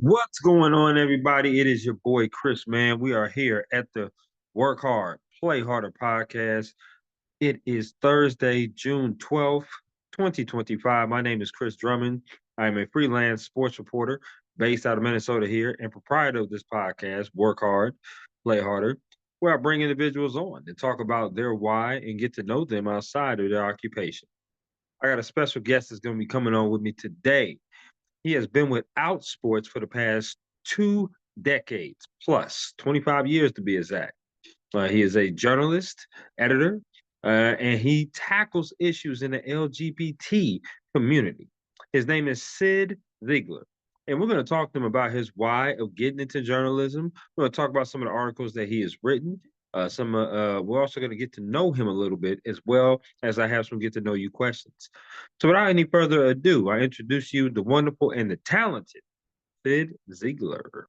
What's going on, everybody? It is your boy Chris, man. We are here at the Work Hard, Play Harder podcast. It is Thursday, June 12th, 2025. My name is Chris Drummond. I am a freelance sports reporter based out of Minnesota here and proprietor of this podcast, Work Hard, Play Harder, where I bring individuals on and talk about their why and get to know them outside of their occupation. I got a special guest that's going to be coming on with me today. He has been without sports for the past 2 decades plus, 25 years to be exact. He is a journalist, editor, and he tackles issues in the LGBT community. His name is Cyd Ziegler. And we're going to talk to him about his why of getting into journalism. We're going to talk about some of the articles that he has written. We're also going to get to know him a little bit, as well as I have some get to know you questions. So without any further ado, I introduce you the wonderful and the talented Cyd Ziegler.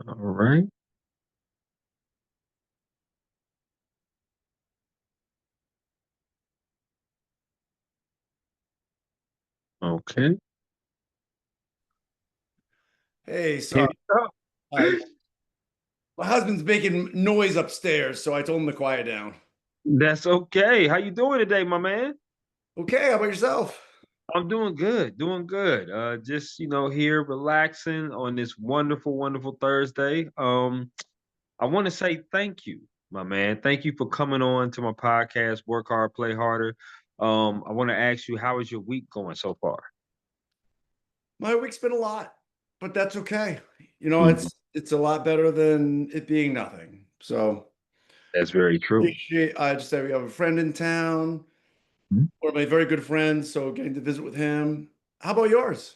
All right. Okay. Hey, Here sorry. you go. Uh, my husband's making noise upstairs, so I told him to quiet down. That's okay. How you doing today, my man? Okay, how about yourself? I'm doing good, doing good. Just here relaxing on this wonderful, wonderful Thursday. I want to say thank you, my man. Thank you for coming on to my podcast, Work Hard, Play Harder. I want to ask you, how is your week going so far? My week's been a lot, but that's okay. You know, Mhm. it's a lot better than it being nothing. So That's very true. appreciate. I just said we have a friend in town, Mhm. one of my very good friends. So getting to visit with him. How about yours?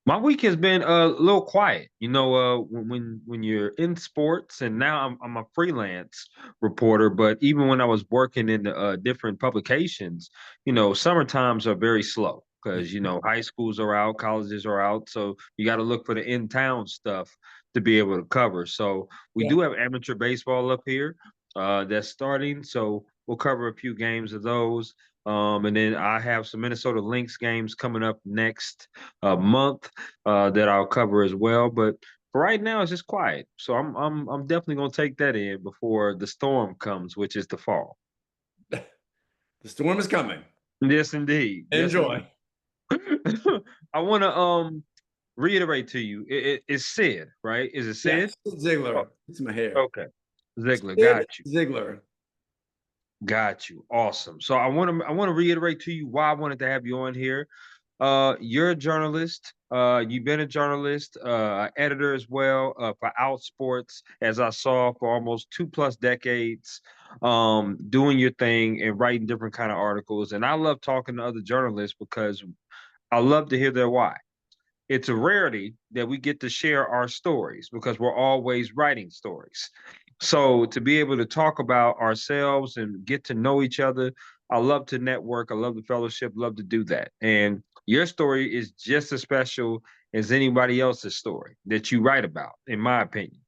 My week has been a little quiet. When you're in sports, and now I'm a freelance reporter. But even when I was working in the different publications, summer times are very slow because high schools are out, colleges are out, so you got to look for the in town stuff to be able to cover. So we Yeah. do have amateur baseball up here that's starting, so we'll cover a few games of those. And then I have some Minnesota Lynx games coming up next month that I'll cover as well. But for right now, it's just quiet. So I'm definitely gonna take that in before the storm comes, which is the fall. The storm is coming. Yes, indeed. Yes, indeed. Enjoy. I want to reiterate to you. It's Sid, right? Is it Sid? Yes, Oh, Ziegler. It's my hair. okay. Ziegler, Cyd got you. Ziegler. Got you. Awesome. So I want to reiterate to you why I wanted to have you on here. You're a journalist. You've been a journalist, editor as well, for Outsports, as I saw for almost 2+ decades, doing your thing and writing different kind of articles. And I love talking to other journalists because I love to hear their why. It's a rarity that we get to share our stories because we're always writing stories. So to be able to talk about ourselves and get to know each other, I love to network. I love the fellowship, love to do that. And your story is just as special as anybody else's story that you write about, in my opinion.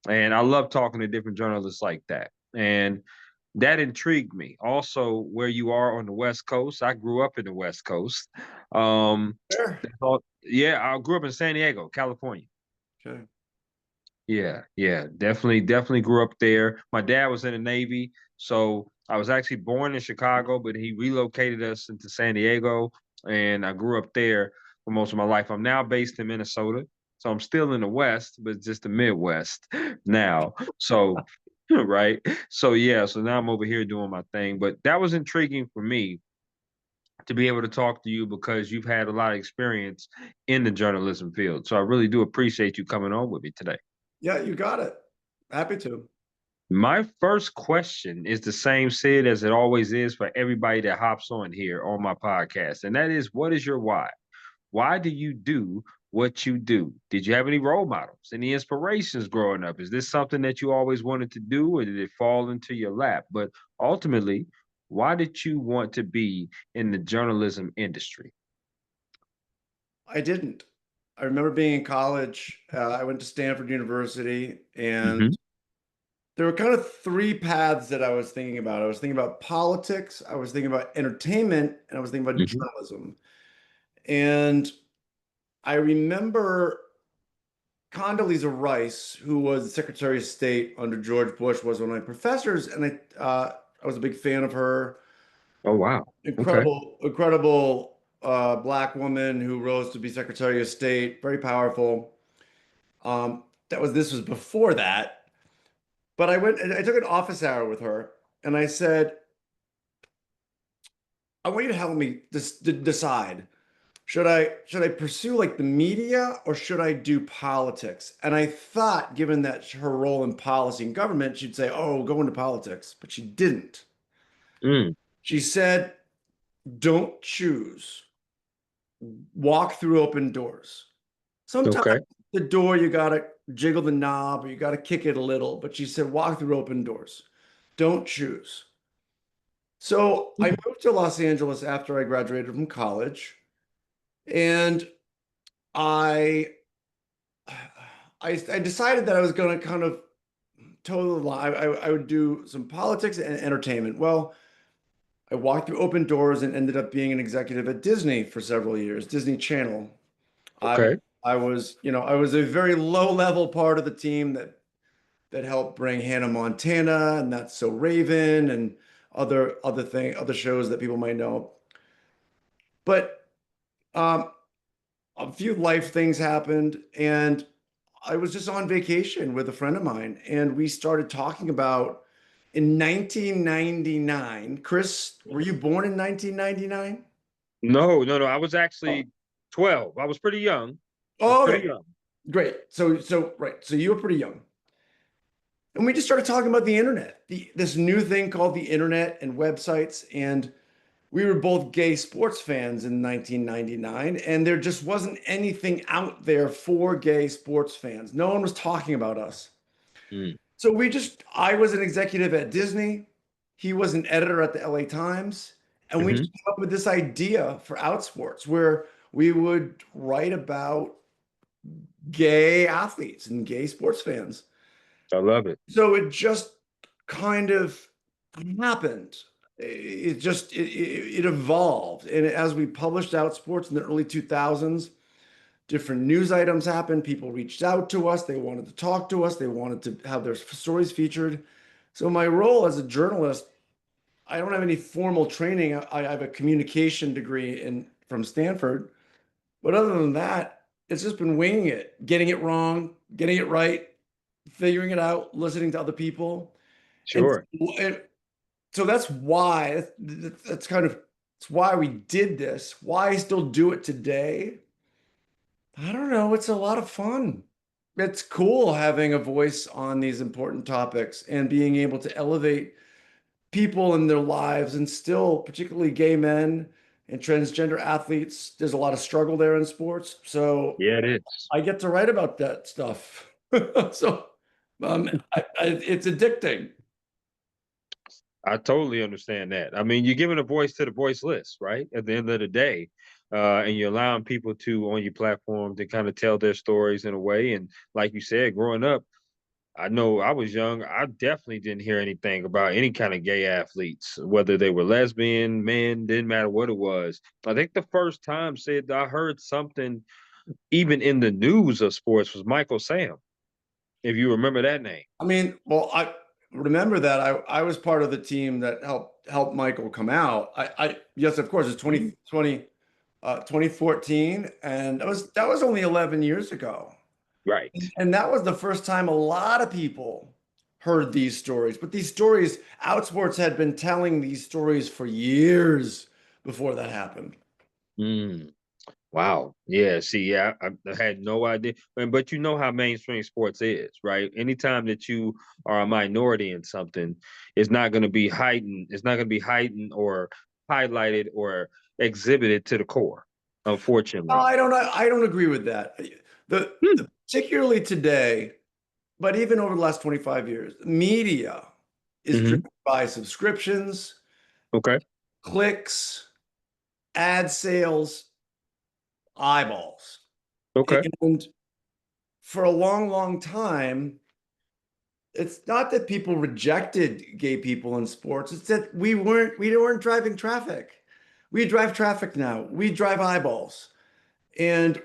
And I love talking to different journalists like that. And that intrigued me. Also, where you are on the West Coast, I grew up in the West Coast. Um, Sure. yeah, I grew up in San Diego, California. Okay. Yeah, yeah, definitely grew up there. My dad was in the Navy, so I was actually born in Chicago, but he relocated us into San Diego, and I grew up there for most of my life. I'm now based in Minnesota, so I'm still in the West, but just the Midwest now. So, right. So yeah, so now I'm over here doing my thing, but that was intriguing for me to be able to talk to you because you've had a lot of experience in the journalism field. So I really do appreciate you coming on with me today. Yeah, you got it. Happy to. My first question is the same, Sid, as it always is for everybody that hops on here on my podcast. And that is, what is your why? Why do you do what you do? Did you have any role models, any inspirations growing up? Is this something that you always wanted to do, or did it fall into your lap? But ultimately, why did you want to be in the journalism industry? I didn't. I remember being in college. I went to Stanford University, and Hmm. there were kind of three paths that I was thinking about. I was thinking about politics, I was thinking about entertainment, and I was thinking about Hmm. journalism. And I remember Condoleezza Rice, who was Secretary of State under George Bush, was one of my professors, and I was a big fan of her. Oh, wow. Okay. Incredible black woman who rose to be Secretary of State, very powerful. This was before that, but I took an office hour with her, and I said, I want you to help me decide. Should I pursue like the media or should I do politics? And I thought, given that her role in policy and government, she'd say, "Oh, go into politics," but she didn't. Mm, She said, "Don't choose. Walk through open doors." Sometimes okay. the door you gotta jiggle the knob or you gotta kick it a little, but she said, "Walk through open doors. Don't choose." So I Mm. moved to Los Angeles after I graduated from college, and I I decided that I was going to kind of toe the line. I would do some politics and entertainment. Well, I walked through open doors and ended up being an executive at Disney for several years, Disney Channel. I Okay. I was a very low level part of the team that helped bring Hannah Montana and That's So Raven and other shows that people might know. But um, a few life things happened, and I was just on vacation with a friend of mine, and we started talking about in 1999. Chris, were you born in 1999? No, no, no. I was actually 12. I was pretty young. I was Oh, pretty okay, young. great. So you were pretty young. And we just started talking about the internet, this new thing called the internet and websites. And we were both gay sports fans in 1999, and there just wasn't anything out there for gay sports fans. No one was talking about us. Mm, So I was an executive at Disney. He was an editor at the LA Times. And we hmm. just came up with this idea for Outsports where we would write about gay athletes and gay sports fans. I love it. So it just kind of happened. It evolved. And as we published Outsports in the early 2000s, different news items happened. People reached out to us. They wanted to talk to us. They wanted to have their stories featured. So my role as a journalist, I don't have any formal training. I have a communication degree from Stanford. But other than that, it's just been winging it, getting it wrong, getting it right, figuring it out, listening to other people. And, Sure. and so that's why that's kind of it's why we did this, why I still do it today. I don't know. It's a lot of fun. It's cool having a voice on these important topics and being able to elevate people in their lives and still, particularly gay men and transgender athletes. There's a lot of struggle there in sports. So Yeah, it is. I get to write about that stuff. So it's addicting. I totally understand that. I mean, you're giving a voice to the voiceless, right? At the end of the day, and you're allowing people to on your platform to kind of tell their stories in a way. And like you said, growing up, I know I was young. I definitely didn't hear anything about any kind of gay athletes, whether they were lesbian, men, didn't matter what it was. I think the first time said I heard something even in the news of sports was Michael Sam, if you remember that name. I mean, well, I remember that I was part of the team that helped Michael come out. I yes, of course, it's 2014, and that was only 11 years ago. Right. And that was the first time a lot of people heard these stories. But these stories, Outsports had been telling these stories for years before that happened. Mm. Wow. Yeah. See, yeah, I had no idea. But you know how mainstream sports is, right? Anytime that you are a minority in something, it's not going to be heightened. It's not going to be heightened or highlighted or exhibited to the core. unfortunately. I don't agree with that. Hmm. Particularly today, but even over the last 25 years, media is Hmm. driven by subscriptions, Okay. clicks, ad sales, eyeballs. Okay. And for a long, long time, it's not that people rejected gay people in sports. It's that we weren't driving traffic. We drive traffic now. We drive eyeballs. And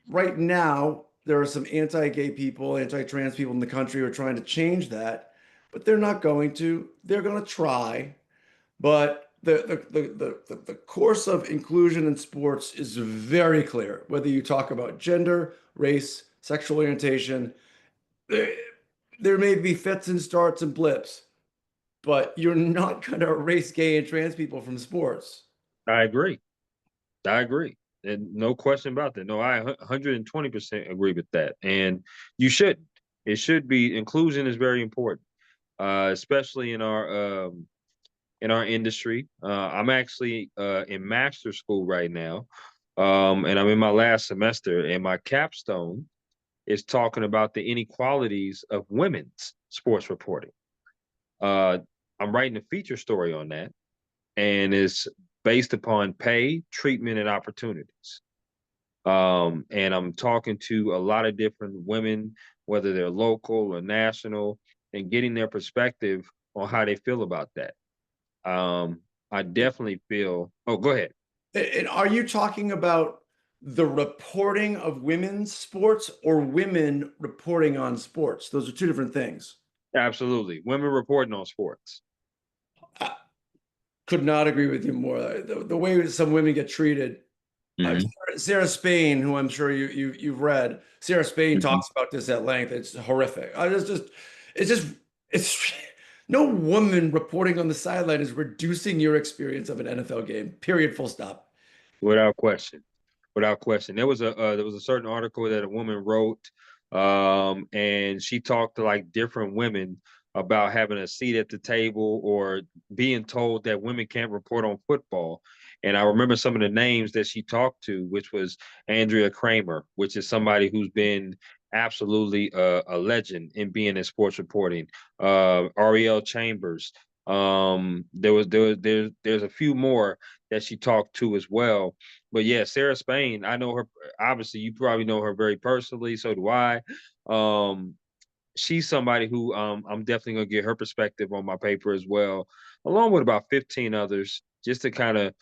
right now, there are some anti-gay people, anti-trans people in the country who are trying to change that, but they're not going to. They're going to try. But the course of inclusion in sports is very clear, whether you talk about gender, race, sexual orientation. There, there may be fits and starts and blips, but you're not going to erase gay and trans people from sports. I agree. I agree. And no question about that. No, I 120% agree with that. And you should. It should be inclusion is very important, especially in our industry. I'm actually in master school right now, and I'm in my last semester, and my capstone is talking about the inequalities of women's sports reporting. Uh, I'm writing a feature story on that, and it's based upon pay, treatment, and opportunities. And I'm talking to a lot of different women, whether they're local or national, and getting their perspective on how they feel about that. Um, I definitely feel. Oh, go ahead. And are you talking about the reporting of women's sports or women reporting on sports? Those are two different things. Absolutely, women reporting on sports. I could not agree with you more. The way some women get treated. Hmm. Sarah Spain, who I'm sure you've read, Sarah Spain Hmm. talks about this at length. It's horrific. It's just it's no woman reporting on the sideline is reducing your experience of an NFL game. Period. Full stop. Without question. Without question. There was a certain article that a woman wrote, and she talked to like different women about having a seat at the table or being told that women can't report on football. And I remember some of the names that she talked to, which was Andrea Kramer, which is somebody who's been absolutely a legend in being in sports reporting. Ariel Chambers. There's a few more that she talked to as well. But yeah, Sarah Spain, I know her. Obviously, you probably know her very personally. So do I. Um, she's somebody who I'm definitely gonna get her perspective on my paper as well, along with about 15 others, just to kind of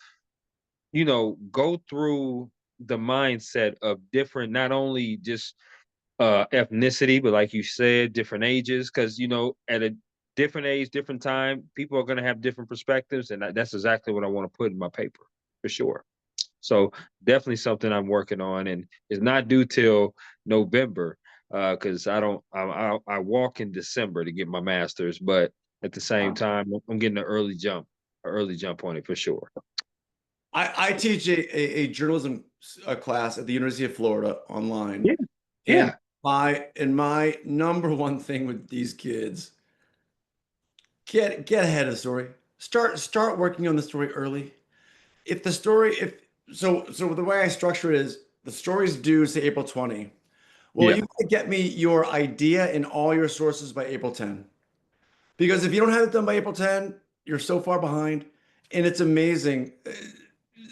go through the mindset of different, not only just ethnicity, but like you said, different ages, because at a different age, different time, people are gonna have different perspectives, and that's exactly what I want to put in my paper for sure. So definitely something I'm working on, and it's not due till November because I don't I walk in December to get my master's, but at the same time I'm getting an early jump on it for sure. I teach a journalism class at the University of Florida online, Yeah, and yeah, my number one thing with these kids, get ahead of the story. Start working on the story early. If the story if so the way I structure it is the story's due say April 20. Well, yeah, you gotta get me your idea and all your sources by April 10. Because if you don't have it done by April 10, you're so far behind. And it's amazing.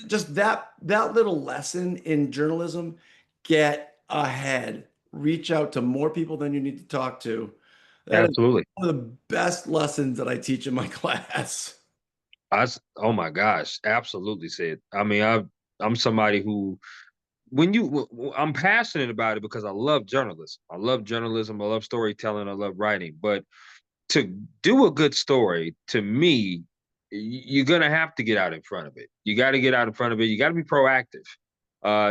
Just that little lesson in journalism, get ahead. Reach out to more people than you need to talk to. That is absolutely. one of the best lessons that I teach in my class. Oh my gosh, absolutely said. I mean, I'm somebody who I'm passionate about it because I love journalism. I love journalism. I love storytelling. I love writing. But to do a good story, to me, you're gonna have to get out in front of it. You got to get out in front of it. You got to be proactive.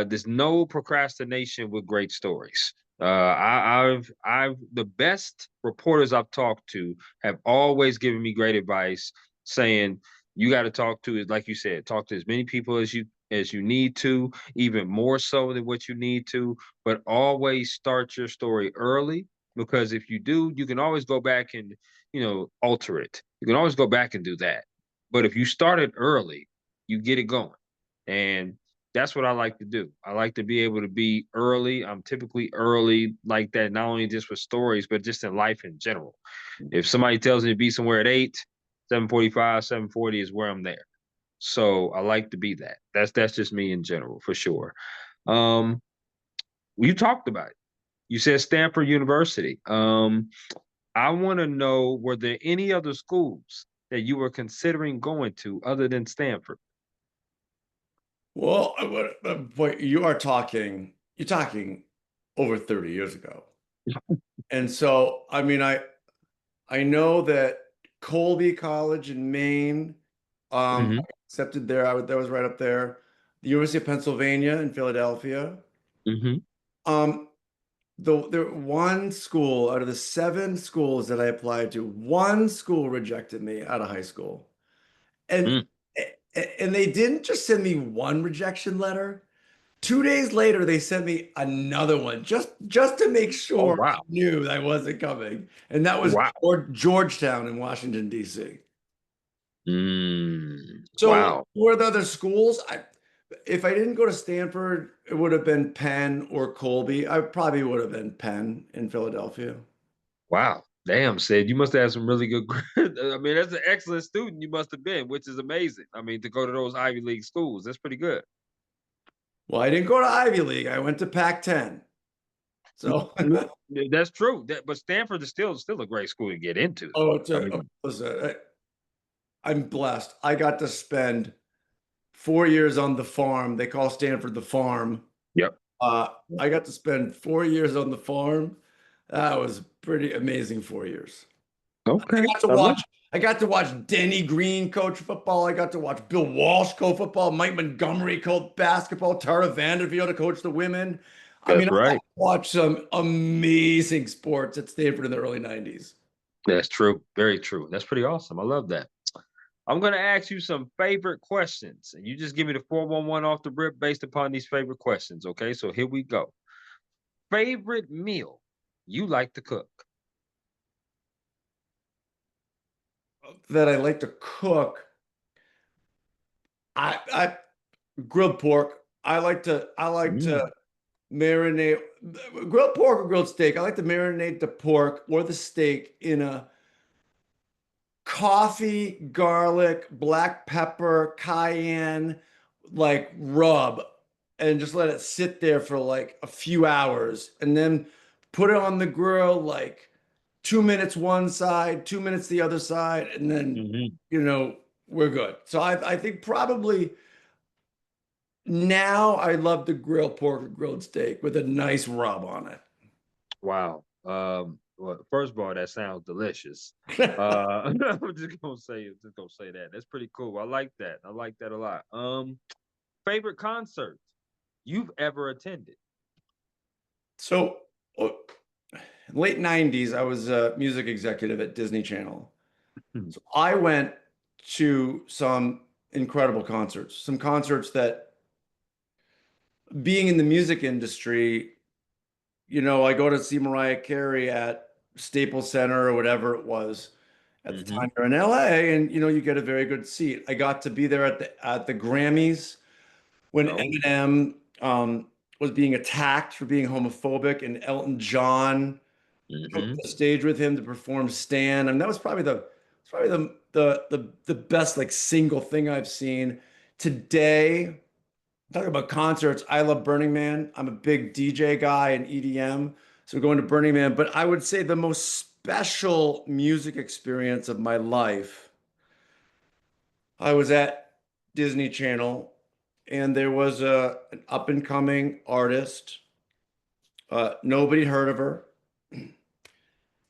There's no procrastination with great stories. I've the best reporters I've talked to have always given me great advice, saying you got to talk to, like you said, talk to as many people as you need to, even more so than what you need to, but always start your story early because if you do, you can always go back and alter it. You can always go back and do that. But if you start it early, you get it going. And That's what I like to do. I like to be able to be early. I'm typically early like that, not only just with stories, but just in life in general. If somebody tells me to be somewhere at 8, 7:45, 7:40 is where I'm there. So I like to be that. That's just me in general, for sure. Um, you talked about it. You said Stanford University. I want to know, were there any other schools that you were considering going to other than Stanford? Well, boy, you're talking over 30 years ago. And so, I mean, I know that Colby College in Maine, Hmm. I accepted there. That was right up there. The University of Pennsylvania in Philadelphia. Hmm. Um, the one school out of the seven schools that I applied to, one school rejected me out of high school. And Mm. and they didn't just send me one rejection letter. 2 days later, they sent me another one just to make Oh sure I wow. knew I wasn't coming. And that was Wow. Georgetown in Washington, D.C. So Wow. were the other schools? If I didn't go to Stanford, it would have been Penn or Colby. I probably would have been Penn in Philadelphia. Wow. Damn, Sid, you must have had some really good grades. I mean, that's an excellent student you must have been, which is amazing. I mean, to go to those Ivy League schools, that's pretty good. Well, I didn't go to Ivy League. I went to Pac-10. So, That's true. But Stanford is still a great school to get into, oh, though. I mean, listen, I'm blessed. I got to spend 4 years on the farm. They call Stanford the farm. yep. Uh, I got to spend 4 years on the farm. That was pretty amazing 4 years. I Okay. got to I love watch. I got to watch Denny Green coach football. I got to watch Bill Walsh coach football. Mike Montgomery coach basketball. Tara Vanderveer coach the women. I mean, That's I got right. to watch some amazing sports at Stanford in the early '90s. That's true. Very true. That's pretty awesome. I love that. I'm going to ask you some favorite questions, and you just give me the 411 off the rip based upon these favorite questions. Okay. So here we go. Favorite meal you like to cook? That I like to cook. I grilled pork. I like to Mm, marinate grilled pork or grilled steak. I like to marinate the pork or the steak in a coffee, garlic, black pepper, cayenne, like rub, and just let it sit there for like a few hours, and then put it on the grill like 2 minutes one side, 2 minutes the other side, and then mhm. you know we're good. So I think probably now I love the grilled pork or grilled steak with a nice rub on Wow. Well, first of all, that sounds delicious. it. I'm just gonna say that. That's pretty cool. I like that. I like that a lot. Favorite concert you've ever attended? So, late '90s, I was a music executive at Disney Channel. Hmm. So I went to some incredible concerts, some concerts that being in the music industry, I go to see Mariah Carey at Staples Center or whatever it was at the time Hmm. here in LA, and you get a very good seat. I got to be there at the Grammys when Oh. Eminem was being attacked for being homophobic, and Elton John took Hmm. the stage with him to perform Stan. And that was probably the best like single thing I've seen. Today, talking about concerts, I love Burning Man. I'm a big DJ guy and EDM. So we're going to Burning Man. But I would say the most special music experience of my life, I was at Disney Channel and there was an up and coming artist. Nobody heard of her.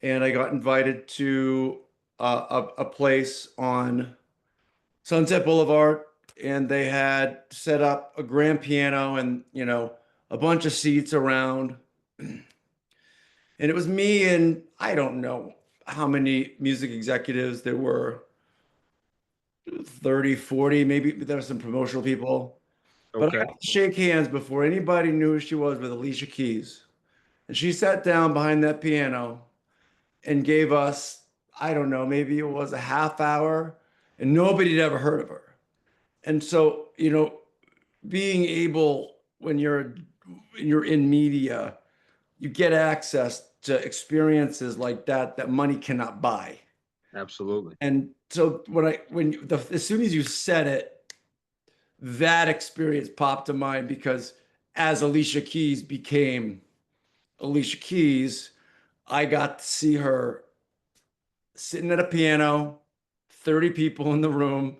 And I got invited to a place on Sunset Boulevard, and they had set up a grand piano and a bunch of seats around, and it was me and I don't know how many music executives there were, 30, 40, maybe there were some promotional people. But I Okay. got to shake hands before anybody knew who she was with Alicia Keys. And she sat down behind that piano and gave us, I don't know, maybe it was a half hour, and nobody had ever heard of her. And so, being able when you're in media, you get access to experiences like that money cannot buy. Absolutely. And so as soon as you said it, that experience popped to mind because as Alicia Keys became Alicia Keys, I got to see her sitting at a piano, 30 people in the room,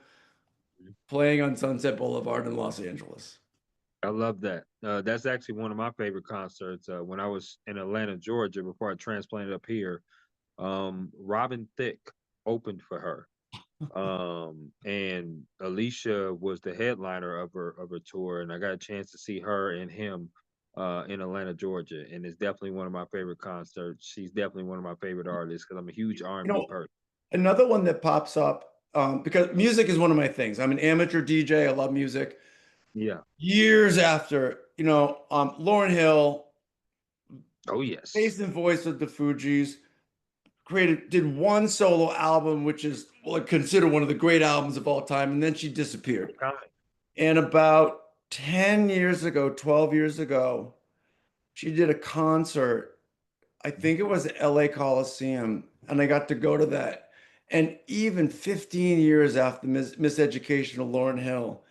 playing on Sunset Boulevard in Los Angeles. I love that. That's actually one of my favorite concerts. When I was in Atlanta, Georgia, before I transplanted up here, Robin Thicke opened for her. And Alicia was the headliner of her tour, and I got a chance to see her and him in Atlanta, Georgia, and it's definitely one of my favorite concerts. She's definitely one of my favorite artists because I'm a huge You R&B know, person. another one that pops up, because music is one of my things. I'm an amateur DJ. I love music. Yeah. Years after, Lauryn Hill, Oh yes. face and voice of the Fugees, did one solo album, which is well, considered one of the great albums of all time, and then she disappeared. Iconic. And about 10 years ago, 12 years ago, she did a concert. I think it was at LA Coliseum, and I got to go to that. And even 15 years after Miseducation of Lauryn Hill,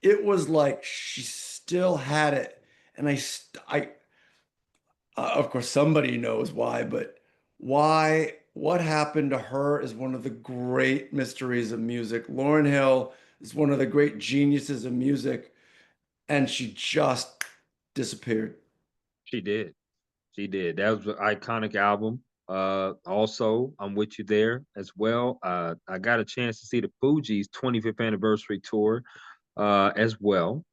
it was like she still had it. And of course, somebody knows why, but what happened to her is one of the great mysteries of music. Lauryn Hill is one of the great geniuses of music, and she just disappeared. She did. She did. That was an iconic album. Also, I'm with you there as well. I got a chance to see the Fugees' 25th anniversary tour as well.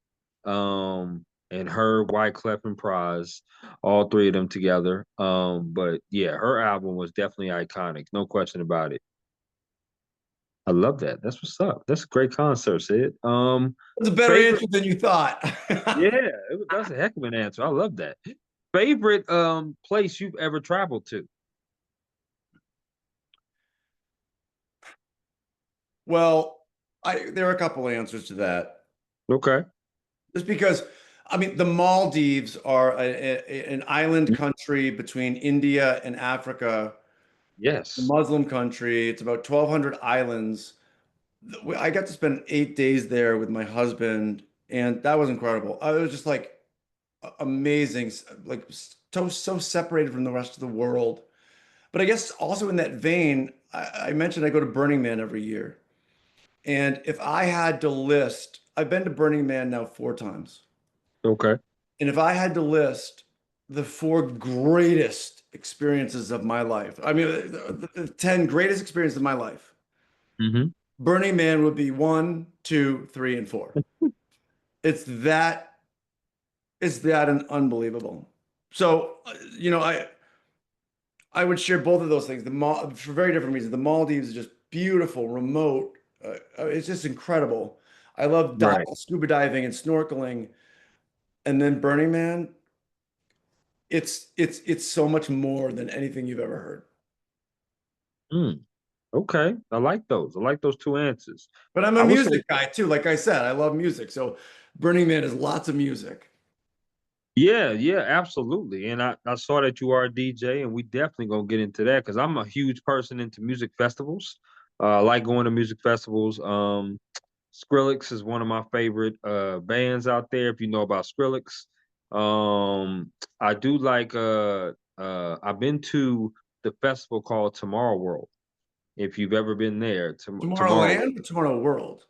And her, Wyclef and Pras, all three of them together. But yeah, her album was definitely iconic, no question about it. I love that. That's what's up. That's a great concert, Sid. That's a better Favorite, answer than you thought. yeah, that's a heck of an answer. I love that. Favorite place you've ever traveled to? Well, there are a couple answers to that. Okay. Just because, I mean, the Maldives are an island country between India and Africa. It's a Yes. Muslim country. It's about 1,200 islands. I got to spend 8 days there with my husband, and that was incredible. It was just like amazing, like so separated from the rest of the world. But I guess also in that vein, I mentioned I go to Burning Man every year. And if I had to list, I've been to Burning Man now 4 times. Okay. And if I had to list the four greatest experiences of my life, I mean, the 10 greatest experiences of my life, Hmm. Burning Man would be one, two, three, and four. It's that, it's that and unbelievable. So, I would share both of those things. For very different reasons. The Maldives is just beautiful, remote. It's just incredible. I love Right. scuba diving and snorkeling. And then Burning Man, it's so much more than anything you've ever heard. Mm, okay. I like those. I like those two answers. But I'm a I would say, music guy too. Like I said, I love music. So Burning Man is lots of music. yeah, yeah, absolutely. And I saw that you are a DJ, and we definitely gonna get into that because I'm a huge person into music festivals. I like going to music festivals. Skrillex is one of my favorite bands out there, if you know about Skrillex. I do like I've been to the festival called Tomorrow World. If you've ever been there, Tomorrow World. Tomorrowland or Tomorrow World?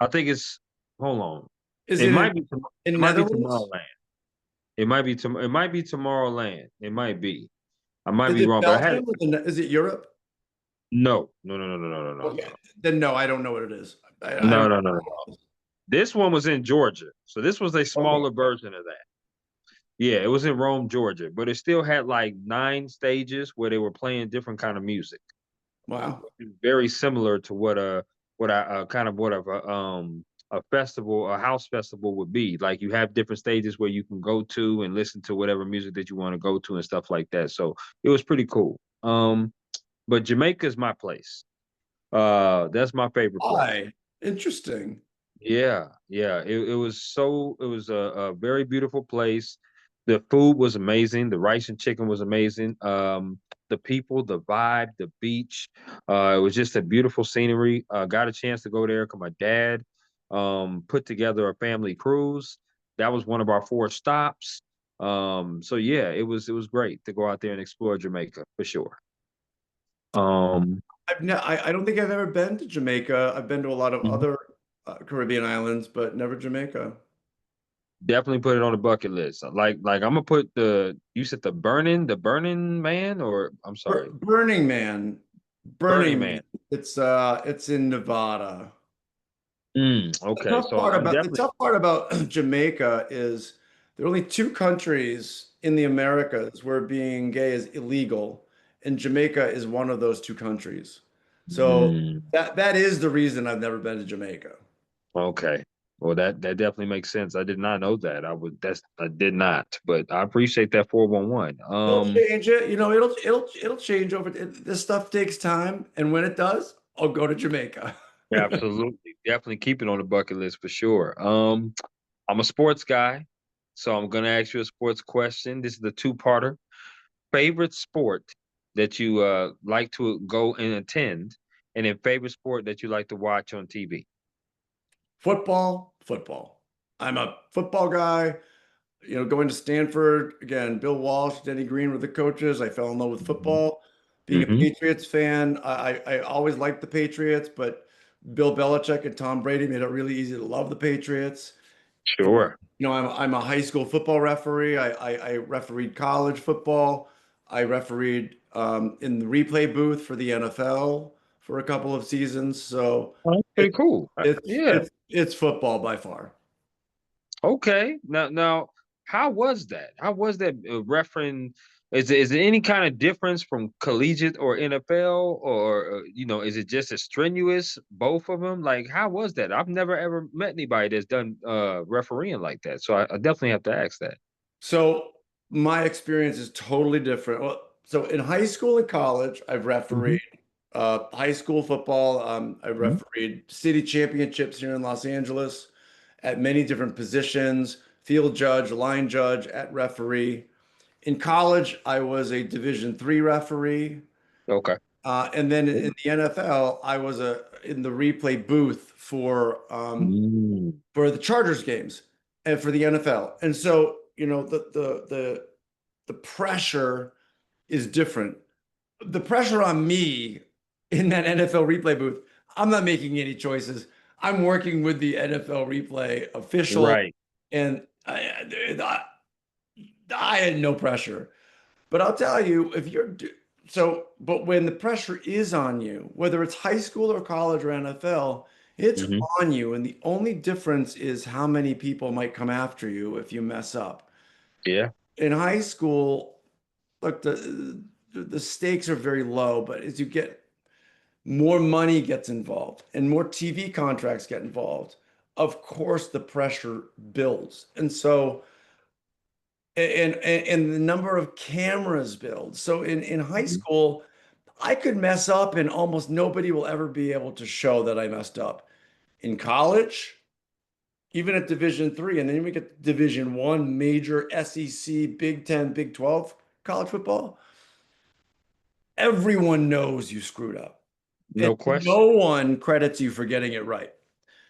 I think it's hold on. Is It it might be in it might be Netherlands? Tomorrowland. It might be Tomorrowland. It might be. I might Is be it wrong, but I had it. Belgium or is it Europe? No, no, no, no, no, no, no, no, Okay. no, Then no, I don't know what it is. I no, don't no, no, no. know. This one was in Georgia, so this was a Okay. smaller version of that. Yeah, it was in Rome, Georgia, but it still had like 9 stages where they were playing different kind of music. Wow. Very similar to what I kind of what of a festival, a house festival would be. Like you have different stages where you can go to and listen to whatever music that you want to go to and stuff like that. So it was pretty cool. But Jamaica's my place. That's my favorite place. Hi. Interesting. Yeah, yeah. It was a very beautiful place. The food was amazing. The rice and chicken was amazing. The people, the vibe, the beach. It was just a beautiful scenery. Got a chance to go there because my dad put together a family cruise. That was one of our four stops. So yeah, it was great to go out there and explore Jamaica for sure. Um, I don't think I've ever been to Jamaica. I've been to a lot of mhm. other Caribbean islands, but never Jamaica. Definitely put it on the bucket list. Like I'm gonna put you said the Burning Man, or I'm sorry, Burning Man, Burning Burning Man. Man. It's in Nevada. Okay, so I'm The definitely tough part about Jamaica is there are only two countries in the Americas where being gay is illegal, and Jamaica is one of those two countries. So mm, that is the reason I've never been to Jamaica. okay. Well, that definitely makes sense. I did not know that. I did not, but I appreciate that 411. It'll change it, it'll change this stuff takes time, and when it does, I'll go to Jamaica. Absolutely, definitely keep it on the bucket list for sure. I'm a sports guy, so I'm gonna ask you a sports question. This is the two-parter. Favorite sport that you like to go and attend, and then favorite sport that you like to watch on TV. Football, football. I'm a football guy. Going to Stanford, again, Bill Walsh, Denny Green were the coaches. I fell in love with Hmm. football. Being a Hmm. Patriots fan, I always liked the Patriots, but Bill Belichick and Tom Brady made it really easy to love the Patriots. Sure. I'm a high school football referee. I refereed college football. I refereed in the replay booth for the NFL for a couple of seasons. So Oh, that's it, pretty cool. Yeah. it's football by far. Okay. Now, how was that? How was that referencing? Is there any kind of difference from collegiate or NFL, or is it just as strenuous, both of them? Like, how was that? I've never ever met anybody that's done refereeing like that, so I definitely have to ask that. So my experience is totally different. Well, so in high school and college, I've refereed Hmm. high school football. I Hmm. refereed city championships here in Los Angeles at many different positions, field judge, line judge, at referee. In college, I was a Division III referee. Okay. And then in the NFL, I was in the replay booth Mm, for the Chargers games and for the NFL. And so, the pressure is different. The pressure on me in that NFL replay booth, I'm not making any choices. I'm working with the NFL replay official, right. and I had no pressure. But I'll tell you, but when the pressure is on you, whether it's high school or college or NFL, it's Hmm. on you. And the only difference is how many people might come after you if you mess up. Yeah. In high school, look, the stakes are very low, but as you get more money gets involved and more TV contracts get involved, of course the pressure builds. And so and the number of cameras builds. So in high Mhm. school, I could mess up and almost nobody will ever be able to show that I messed up. In college, even at Division III, and then we get Division I, major SEC, Big Ten, Big 12 college football, everyone knows you screwed up. And No question. no one credits you for getting it right.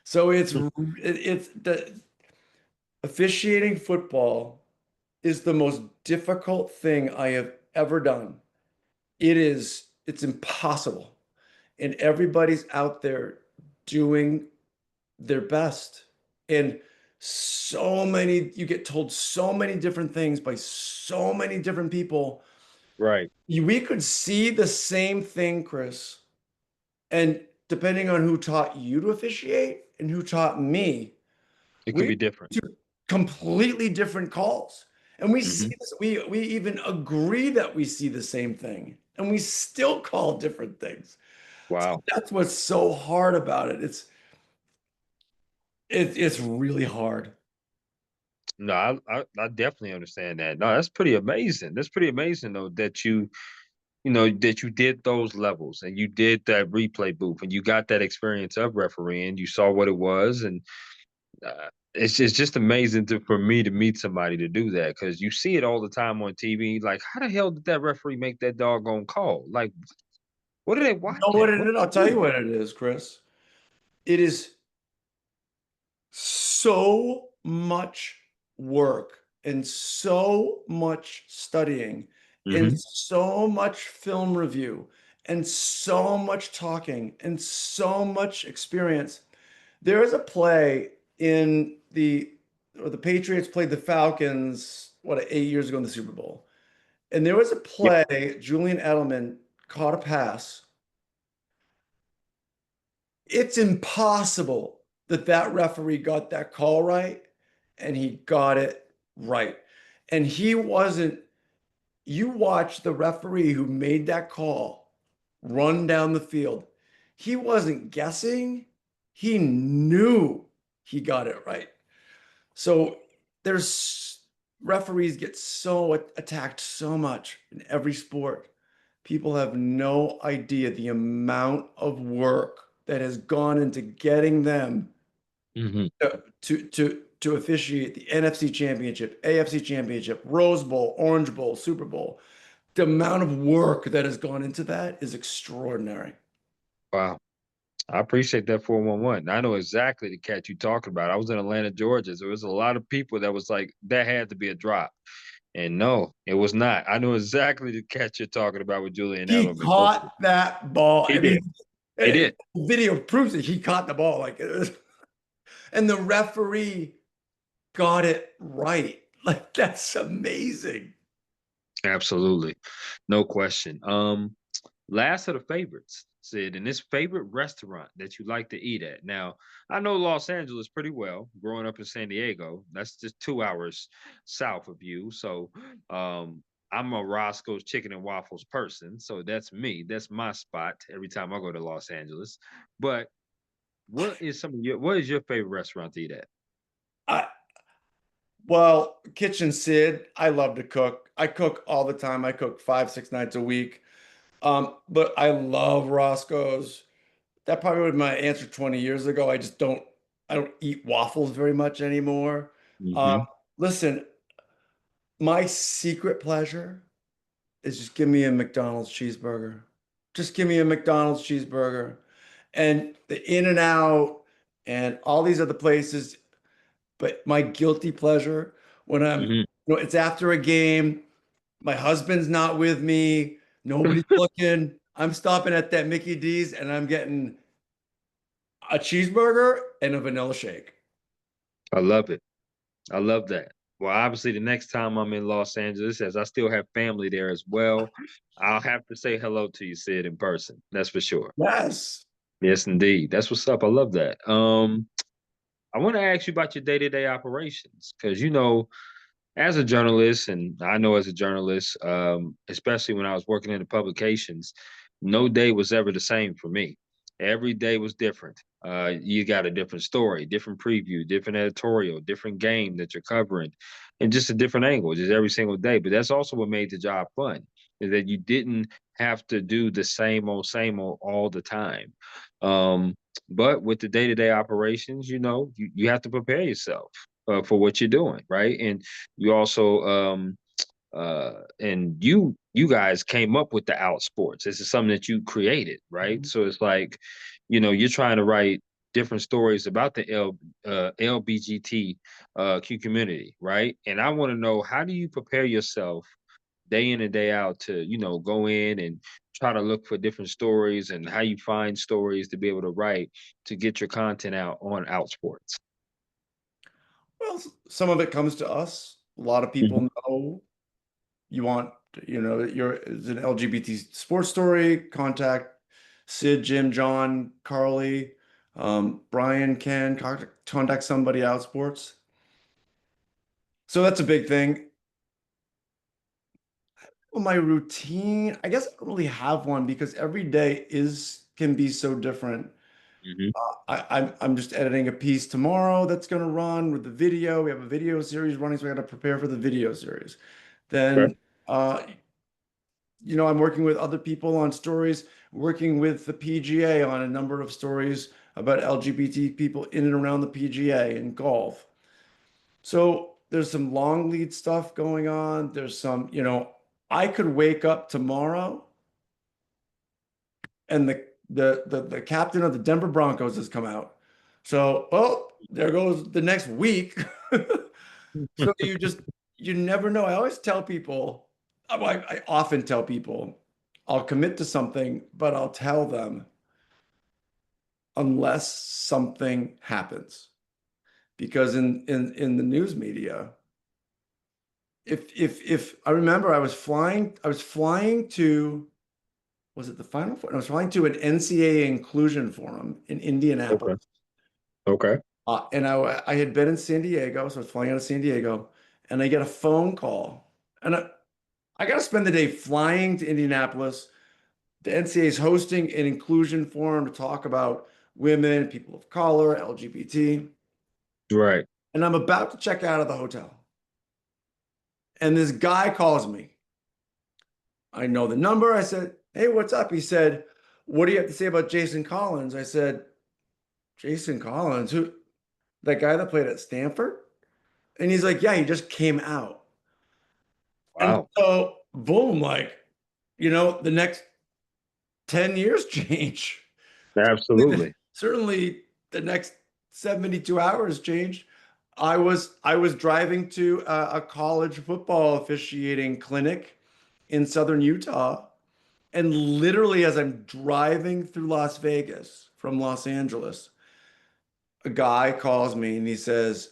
So it's the officiating football is the most difficult thing I have ever done. It's impossible. And everybody's out there doing their best. And you get told so many different things by so many different people. Right. We could see the same thing, Chris. And depending on who taught you to officiate and who taught me, It could we be different. do completely different calls. And we see Hmm. this, we even agree that we see the same thing, and we still call different things. So Wow. that's what's so hard about it. It's really hard. No, I definitely understand that. No, that's pretty amazing. That's pretty amazing though that that you did those levels and you did that replay booth and you got that experience of refereeing. You saw what it was, and it's just amazing for me to meet somebody to do that because you see it all the time on TV. Like, how the hell did that referee make that doggone call? Like, what are they You know watching? what it What is? I'll are tell they you doing? what it is, Chris. It is so much work and so much studying and Hmm. so much film review and so much talking and so much experience. There is a play in or the Patriots played the Falcons, 8 years ago in the Super Bowl. And there was a Yeah. play, Julian Edelman caught a pass. It's impossible that that referee got that call right, and he got it right. And he wasn't, you watch the referee who made that call run down the field. He wasn't guessing, he knew he got it right. So there's referees get so attacked so much in every sport. People have no idea the amount of work that has gone into getting them Hmm. to officiate the NFC Championship, AFC Championship, Rose Bowl, Orange Bowl, Super Bowl. The amount of work that has gone into that is extraordinary. Wow. I appreciate that 411. I know exactly the cat you're talking about. I was in Atlanta, Georgia. So there was a lot of people that was like, that had to be a drop. And no, it was not. I know exactly the catch you're talking about with Julian He Edelman. caught that ball. He I did. mean, He did. the video proves that he caught the ball. And the referee got it right. Like, that's amazing. Absolutely. No question. Last of the favorites, Sid, and this favorite restaurant that you like to eat at. Now, I know Los Angeles pretty well, growing up in San Diego. That's just 2 hours south of you. So I'm a Roscoe's Chicken and Waffles person. So that's me. That's my spot every time I go to Los Angeles. But what is your favorite restaurant to eat at? I, well, Kitchen Sid, I love to cook. I cook all the time. I cook 5, 6 nights a week. But I love Roscoe's. That probably would be my answer 20 years ago. I don't eat waffles very much anymore. Um, Hmm. listen, my secret pleasure is just give me a McDonald's cheeseburger. Just give me a McDonald's cheeseburger. And the In-N-Out and all these other places. But my guilty pleasure when Hmm. it's after a game, my husband's not with me, nobody's looking. I'm stopping at that Mickey D's and I'm getting a cheeseburger and a vanilla shake. I love it. I love that. Well, obviously, the next time I'm in Los Angeles, as I still have family there as well, I'll have to say hello to you, Sid, in person. That's for sure. Yes. Yes, indeed. That's what's up. I love that. I want to ask you about your day-to-day operations because as a journalist, and I know as a journalist, especially when I was working in the publications, no day was ever the same for me. Every day was different. You got a different story, different preview, different editorial, different game that you're covering, and just a different angle, just every single day. But that's also what made the job fun, is that you didn't have to do the same old all the time. Um, but with the day-to-day operations, you have to prepare yourself for what you're doing, right? And you also and you guys came up with the out sports. This is something that you created, right? Mhm. So it's like, you're trying to write different stories about the LBGT Q community, right? And I want to know, how do you prepare yourself day in and day out to, go in and try to look for different stories, and how you find stories to be able to write to get your content out on out sports? Well, some of it comes to us. A lot of Mhm. people know you want, it's an LGBT sports story, contact Sid, Jim, John, Carly, Brian can contact somebody out sports. So that's a big thing. Well, my routine, I guess I don't really have one because every day is can be so different. Mhm. I'm just editing a piece tomorrow that's going to run with the video. We have a video series running, so I got to prepare for the video series. Okay. Then uh, I'm working with other people on stories, working with the PGA on a number of stories about LGBT people in and around the PGA and golf. So there's some long lead stuff going on. There's some, I could wake up tomorrow and the captain of the Denver Broncos has come out. So, oh, there goes the next week. So you never know. I always tell people, I often tell people, I'll commit to something, but I'll tell them unless something happens. Because in the news media, if I remember I was flying to, was it the Final Four? I was flying to an NCAA inclusion forum in Okay. Indianapolis. Okay. And I had been in San Diego, so I was flying out of San Diego, and I get a phone call. And I got to spend the day flying to Indianapolis. The NCAA is hosting an inclusion forum to talk about women, people of color, LGBT. Right. And I'm about to check out of the hotel. And this guy calls me. I know the number. I said, "Hey, what's up?" He said, "What do you have to say about Jason Collins?" I said, "Jason Collins? Who? That guy that played at Stanford?" And he's like, "Yeah, he just came out." And Wow. so, boom, like, the next 10 years change. Absolutely. Certainly the next 72 hours changed. I was driving to a college football officiating clinic in southern Utah, and literally as I'm driving through Las Vegas from Los Angeles, a guy calls me and he says,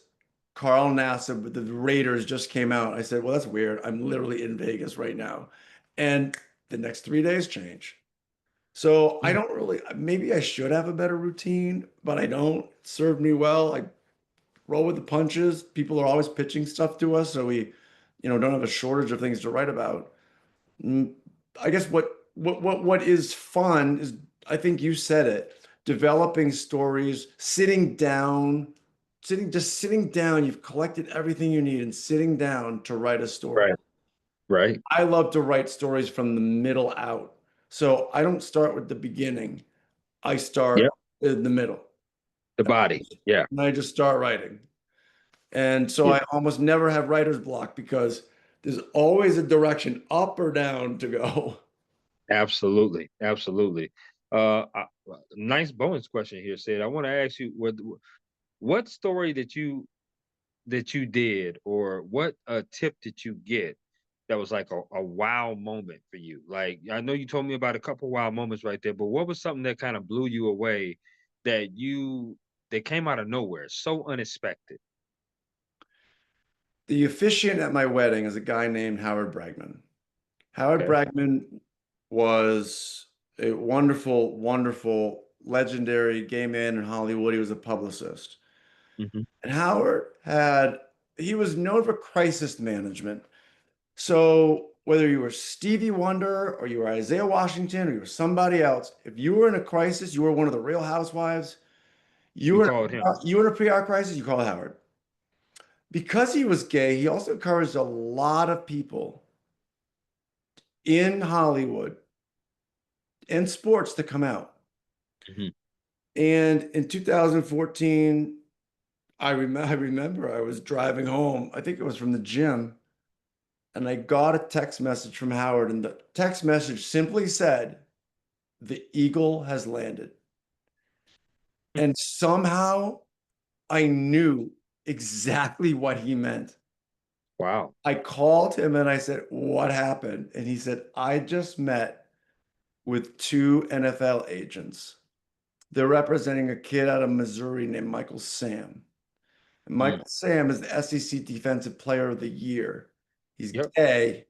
"Carl Nassib, the Raiders just came out." I said, "Well, that's weird. I'm literally in Vegas right now." And the next 3 days change. So I Mm. don't really, maybe I should have a better routine, but I don't. It served me well. I roll with the punches. People are always pitching stuff to us, so we, don't have a shortage of things to write about. Mm, I guess what is fun is, I think you said it, developing stories, sitting down, you've collected everything you need and sitting down to write a story. Right. Right. I love to write stories from the middle out. So I don't start with the beginning. I Yep. start in the middle The body. Yeah. and I just start writing. And so Yeah. I almost never have writer's block because there's always a direction up or down to go. Absolutely. Absolutely. Nice bonus question here, Sid. I want to ask you what story that you did, or what tip did you get that was like a wow moment for you? Like, I know you told me about a couple wow moments right there, but what was something that kind of blew you away, that came out of nowhere, so unexpected? The officiant at my wedding is a guy named Howard Bragman. Howard Okay. Bragman was a wonderful, wonderful, legendary gay man in Hollywood. He was a publicist. Hmm. And he was known for crisis management. So whether you were Stevie Wonder or you were Isaiah Washington or you were somebody else, if you were in a crisis, you were one of the Real Housewives, you You were called him. you were in a PR crisis, you called Howard. Because he was gay, he also encouraged a lot of people in Hollywood and sports to come out. Hmm. And in 2014, I remember I was driving home. I think it was from the gym, and I got a text message from Howard, and the text message simply said, "The eagle has landed." And somehow I knew exactly what he meant. Wow. I called him and I said, "What happened?" And he said, "I just met with two NFL agents. They're representing a kid out of Missouri named Michael Sam. And Mm. Michael Sam is the SEC Defensive Player of the Year. He's Yep. gay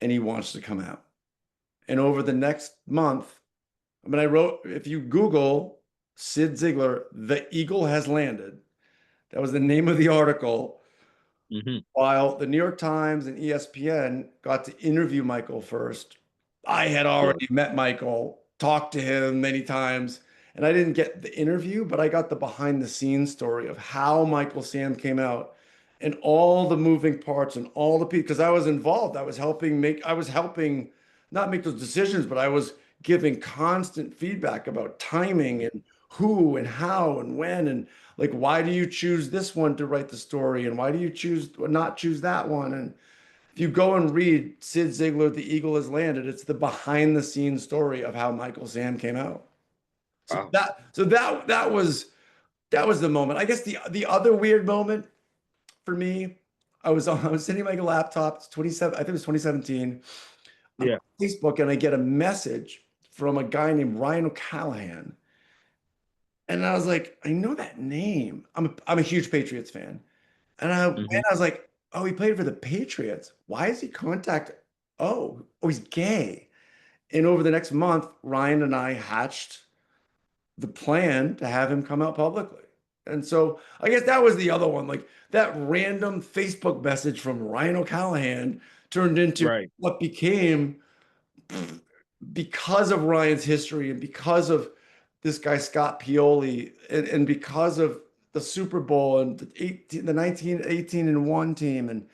and he wants to come out." And over the next month, I wrote, if you Google Cyd Ziegler, "The Eagle has landed." That was the name of the article. Hmm. While the New York Times and ESPN got to interview Michael first, I had Yeah. already met Michael, talked to him many times, and I didn't get the interview, but I got the behind the scenes story of how Michael Sam came out and all the moving parts and all the people, because I was involved. I was helping not make those decisions, but I was giving constant feedback about timing and who and how and when and like why do you choose this one to write the story and why do you choose not choose that one? And if you go and read Cyd Ziegler, The Eagle Has Landed, it's the behind the scenes story of how Michael Sam came out. So Wow. that was the moment. I guess the other weird moment for me, I was sitting at my laptop, it's 27, I think it was 2017. I'm on Yeah. Facebook and I get a message from a guy named Ryan O'Callahan. And I was like, I know that name. I'm a huge Patriots fan. And Hmm. I was like, oh, he played for the Patriots. Why is he contact? Oh, he's gay. And over the next month, Ryan and I hatched the plan to have him come out publicly. And so I guess that was the other one. Like that random Facebook message from Ryan O'Callahan turned into Right. what became, because of Ryan's history and because of this guy Scott Pioli and because of the Super Bowl and the 1918-1 team and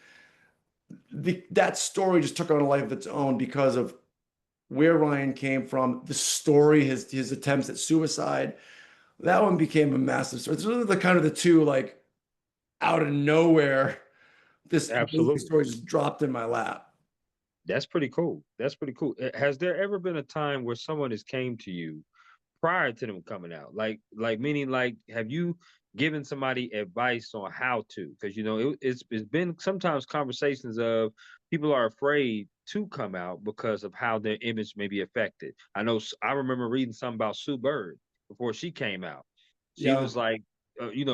that story just took on a life of its own because of where Ryan came from, the story, his attempts at suicide. That one became a massive story. It's really the kind of the two like out of nowhere. This amazing Absolutely. story just dropped in my lap. That's pretty cool. That's pretty cool. Has there ever been a time where someone has came to you prior to them coming out? Like meaning like have you given somebody advice on how to? Because it's been sometimes conversations of people are afraid to come out because of how their image may be affected. I remember reading something about Sue Bird before she came out. She Yeah. was like,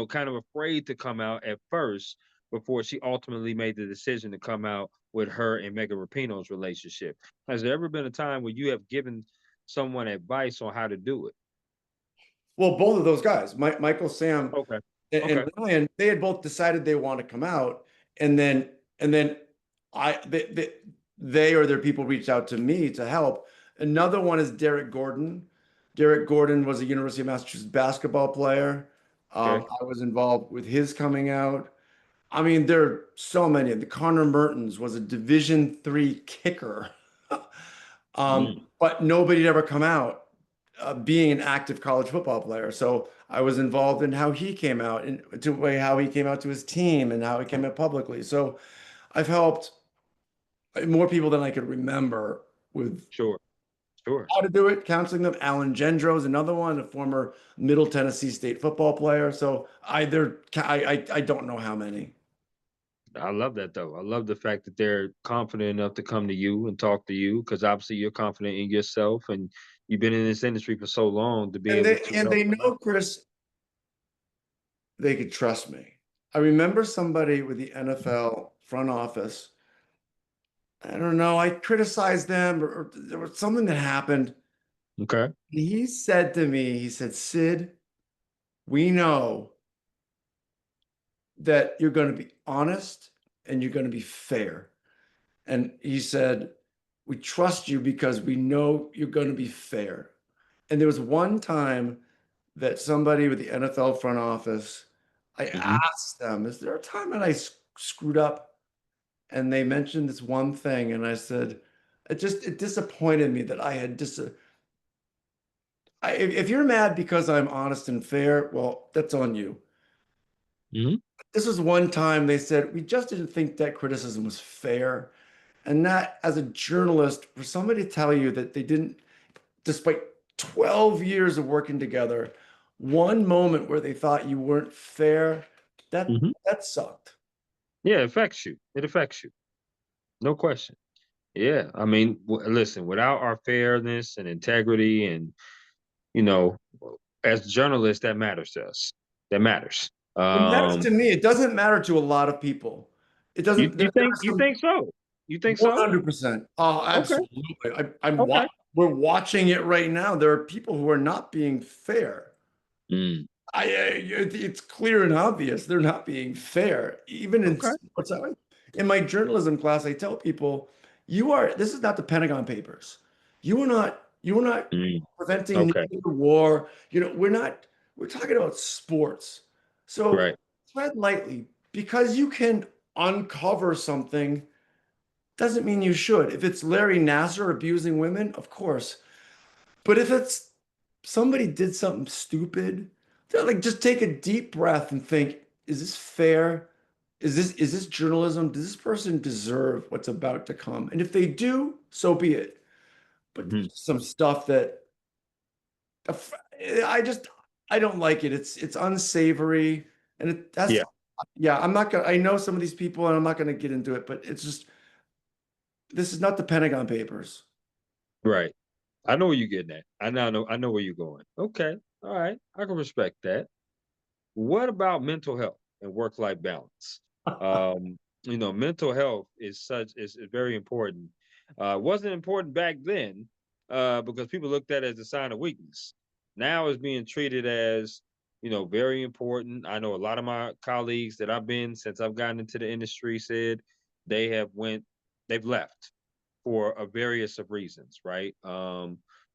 kind of afraid to come out at first before she ultimately made the decision to come out with her and Megan Rapinoe's relationship. Has there ever been a time where you have given someone advice on how to do it? Well, both of those guys, Michael Sam Okay. and Okay. Ryan, they had both decided they want to come out, and then I they or their people reached out to me to help. Another one is Derek Gordon. Derek Gordon was a University of Massachusetts basketball player. Okay. I was involved with his coming out. I mean, there are so many. The Connor Mertens was a Division III kicker, Mm. but nobody had ever come out being an active college football player. So I was involved in how he came out and how he came out to his team and how he came out publicly. So I've helped more people than I could remember with Sure. Sure. how to do it, counseling them. Alan Gendro is another one, a former Middle Tennessee State football player. So I don't know how many. I love that though. I love the fact that they're confident enough to come to you and talk to you because obviously you're confident in yourself and you've been in this industry for so long to be And able they to and help they them out. know, Chris, they could trust me. I remember somebody with the NFL front office. I don't know. I criticized them or there was something that happened. Okay. He said to me, he said, Sid, we know that you're going to be honest and you're going to be fair. And he said, we trust you because we know you're going to be fair. And there was one time that somebody with the NFL front office, I Hmm. asked them, is there a time that I screwed up? And they mentioned this one thing, and I said, it disappointed me that I had if you're mad because I'm honest and fair, well, that's on you. Hmm. This was one time they said, we just didn't think that criticism was fair. And that, as a journalist, for somebody to tell you that they didn't, despite 12 years of working together, one moment where they thought you weren't fair, that Hmm. that sucked. Yeah, it affects you. It affects you. No question. Yeah. I mean, listen, without our fairness and integrity and, you know, as journalists, that matters to us. That matters. It matters to me. It doesn't matter to a lot of people. It You doesn't. you There think are you some think so? You think so? 100%. Oh, Okay. absolutely. Okay. We're watching it right now. There are people who are not being fair. Mm. It's clear and obvious they're not being fair. Even in Okay. sports, in my journalism class, I tell people, this is not the Pentagon Papers. You are not Mm. preventing Okay. nuclear war. We're talking about sports. So Right. tread lightly because you can uncover something doesn't mean you should. If it's Larry Nasser abusing women, of course. But if it's somebody did something stupid, like just take a deep breath and think, is this fair? Is this journalism? Does this person deserve what's about to come? And if they do, so be it. But Mhm. some stuff that I just I don't like it. It's unsavory and Yeah, yeah, I'm not gonna I know some of these people and I'm not gonna get into it, but it's just this is not the Pentagon Papers. right. I know where you're getting at. I know where you're going. Okay. All right. I can respect that. What about mental health and work-life balance? Mental health is very important. Wasn't important back then, because people looked at it as a sign of weakness. Now it's being treated as, very important. I know a lot of my colleagues that I've been since I've gotten into the industry said they have went, they've left for a various of reasons, right?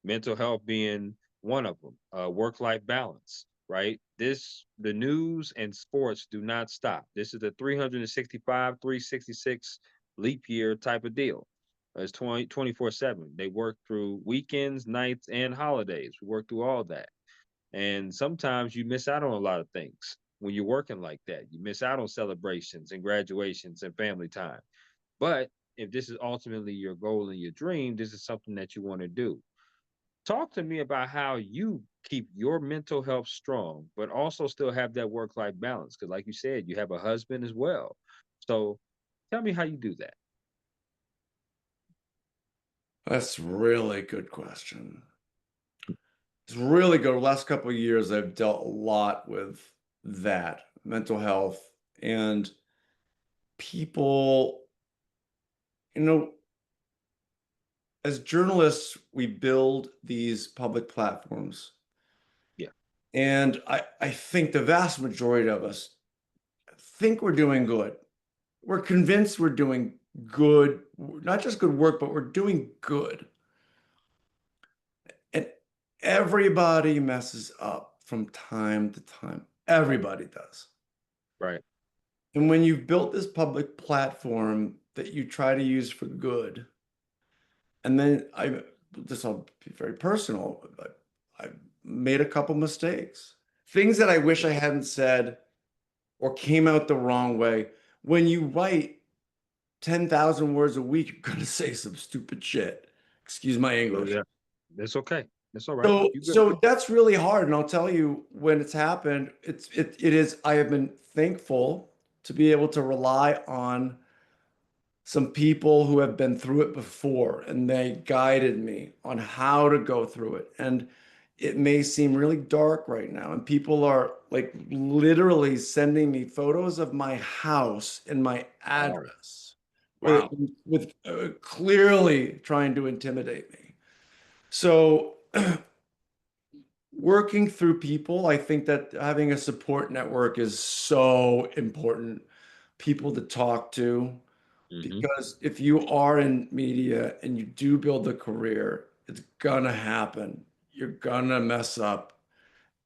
Mental health being one of them, work-life balance, right? The news and sports do not stop. This is a 365, 366 leap year type of deal. It's 24/7. They work through weekends, nights, and holidays. We work through all that. And sometimes you miss out on a lot of things when you're working like that. You miss out on celebrations and graduations and family time. But if this is ultimately your goal and your dream, this is something that you want to do. Talk to me about how you keep your mental health strong, but also still have that work life balance. Because, like you said, you have a husband as well. So, tell me how you do that. That's a really good question. It's really good. The last couple of years, I've dealt a lot with that mental health and people, you know, as journalists, we build these public platforms. Yeah. And I think the vast majority of us think we're doing good. We're convinced we're doing good, not just good work, but we're doing good. And everybody messes up from time to time. Everybody does. Right. And when you've built this public platform that you try to use for good, and then I'll be very personal, but I made a couple mistakes. Things that I wish I hadn't said or came out the wrong way. When you write 10,000 words a week, you're going to say some stupid shit. Excuse my Oh, English. yeah. That's okay. That's all right. So, You good. so that's really hard. And I'll tell you when it's happened, it is, I have been thankful to be able to rely on some people who have been through it before and they guided me on how to go through it. And it may seem really dark right now. And people are like literally sending me photos of my house and my Wow. address Wow. with clearly trying to intimidate me. So working through people, I think that having a support network is so important. People to talk to, Hmm. because if you are in media and you do build a career, it's gonna happen. You're gonna mess up.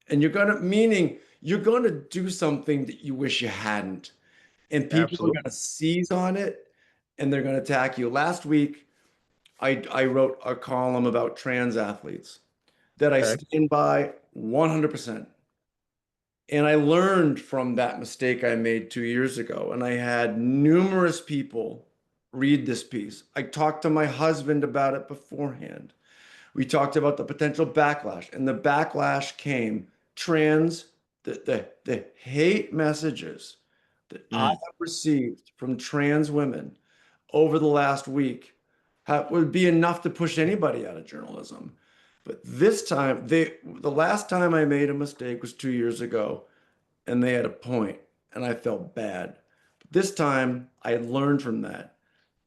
And meaning you're gonna do something that you wish you hadn't. And people are Absolutely. gonna seize on it and they're gonna attack you. Last week, I wrote a column about trans athletes that I Okay. stand by 100%. And I learned from that mistake I made 2 years ago. And I had numerous people read this piece. I talked to my husband about it beforehand. We talked about the potential backlash, and the backlash came trans, the hate messages that I Mm. have received from trans women over the last week would be enough to push anybody out of journalism. But this time, the last time I made a mistake was 2 years ago and they had a point, and I felt bad. But this time, I had learned from that,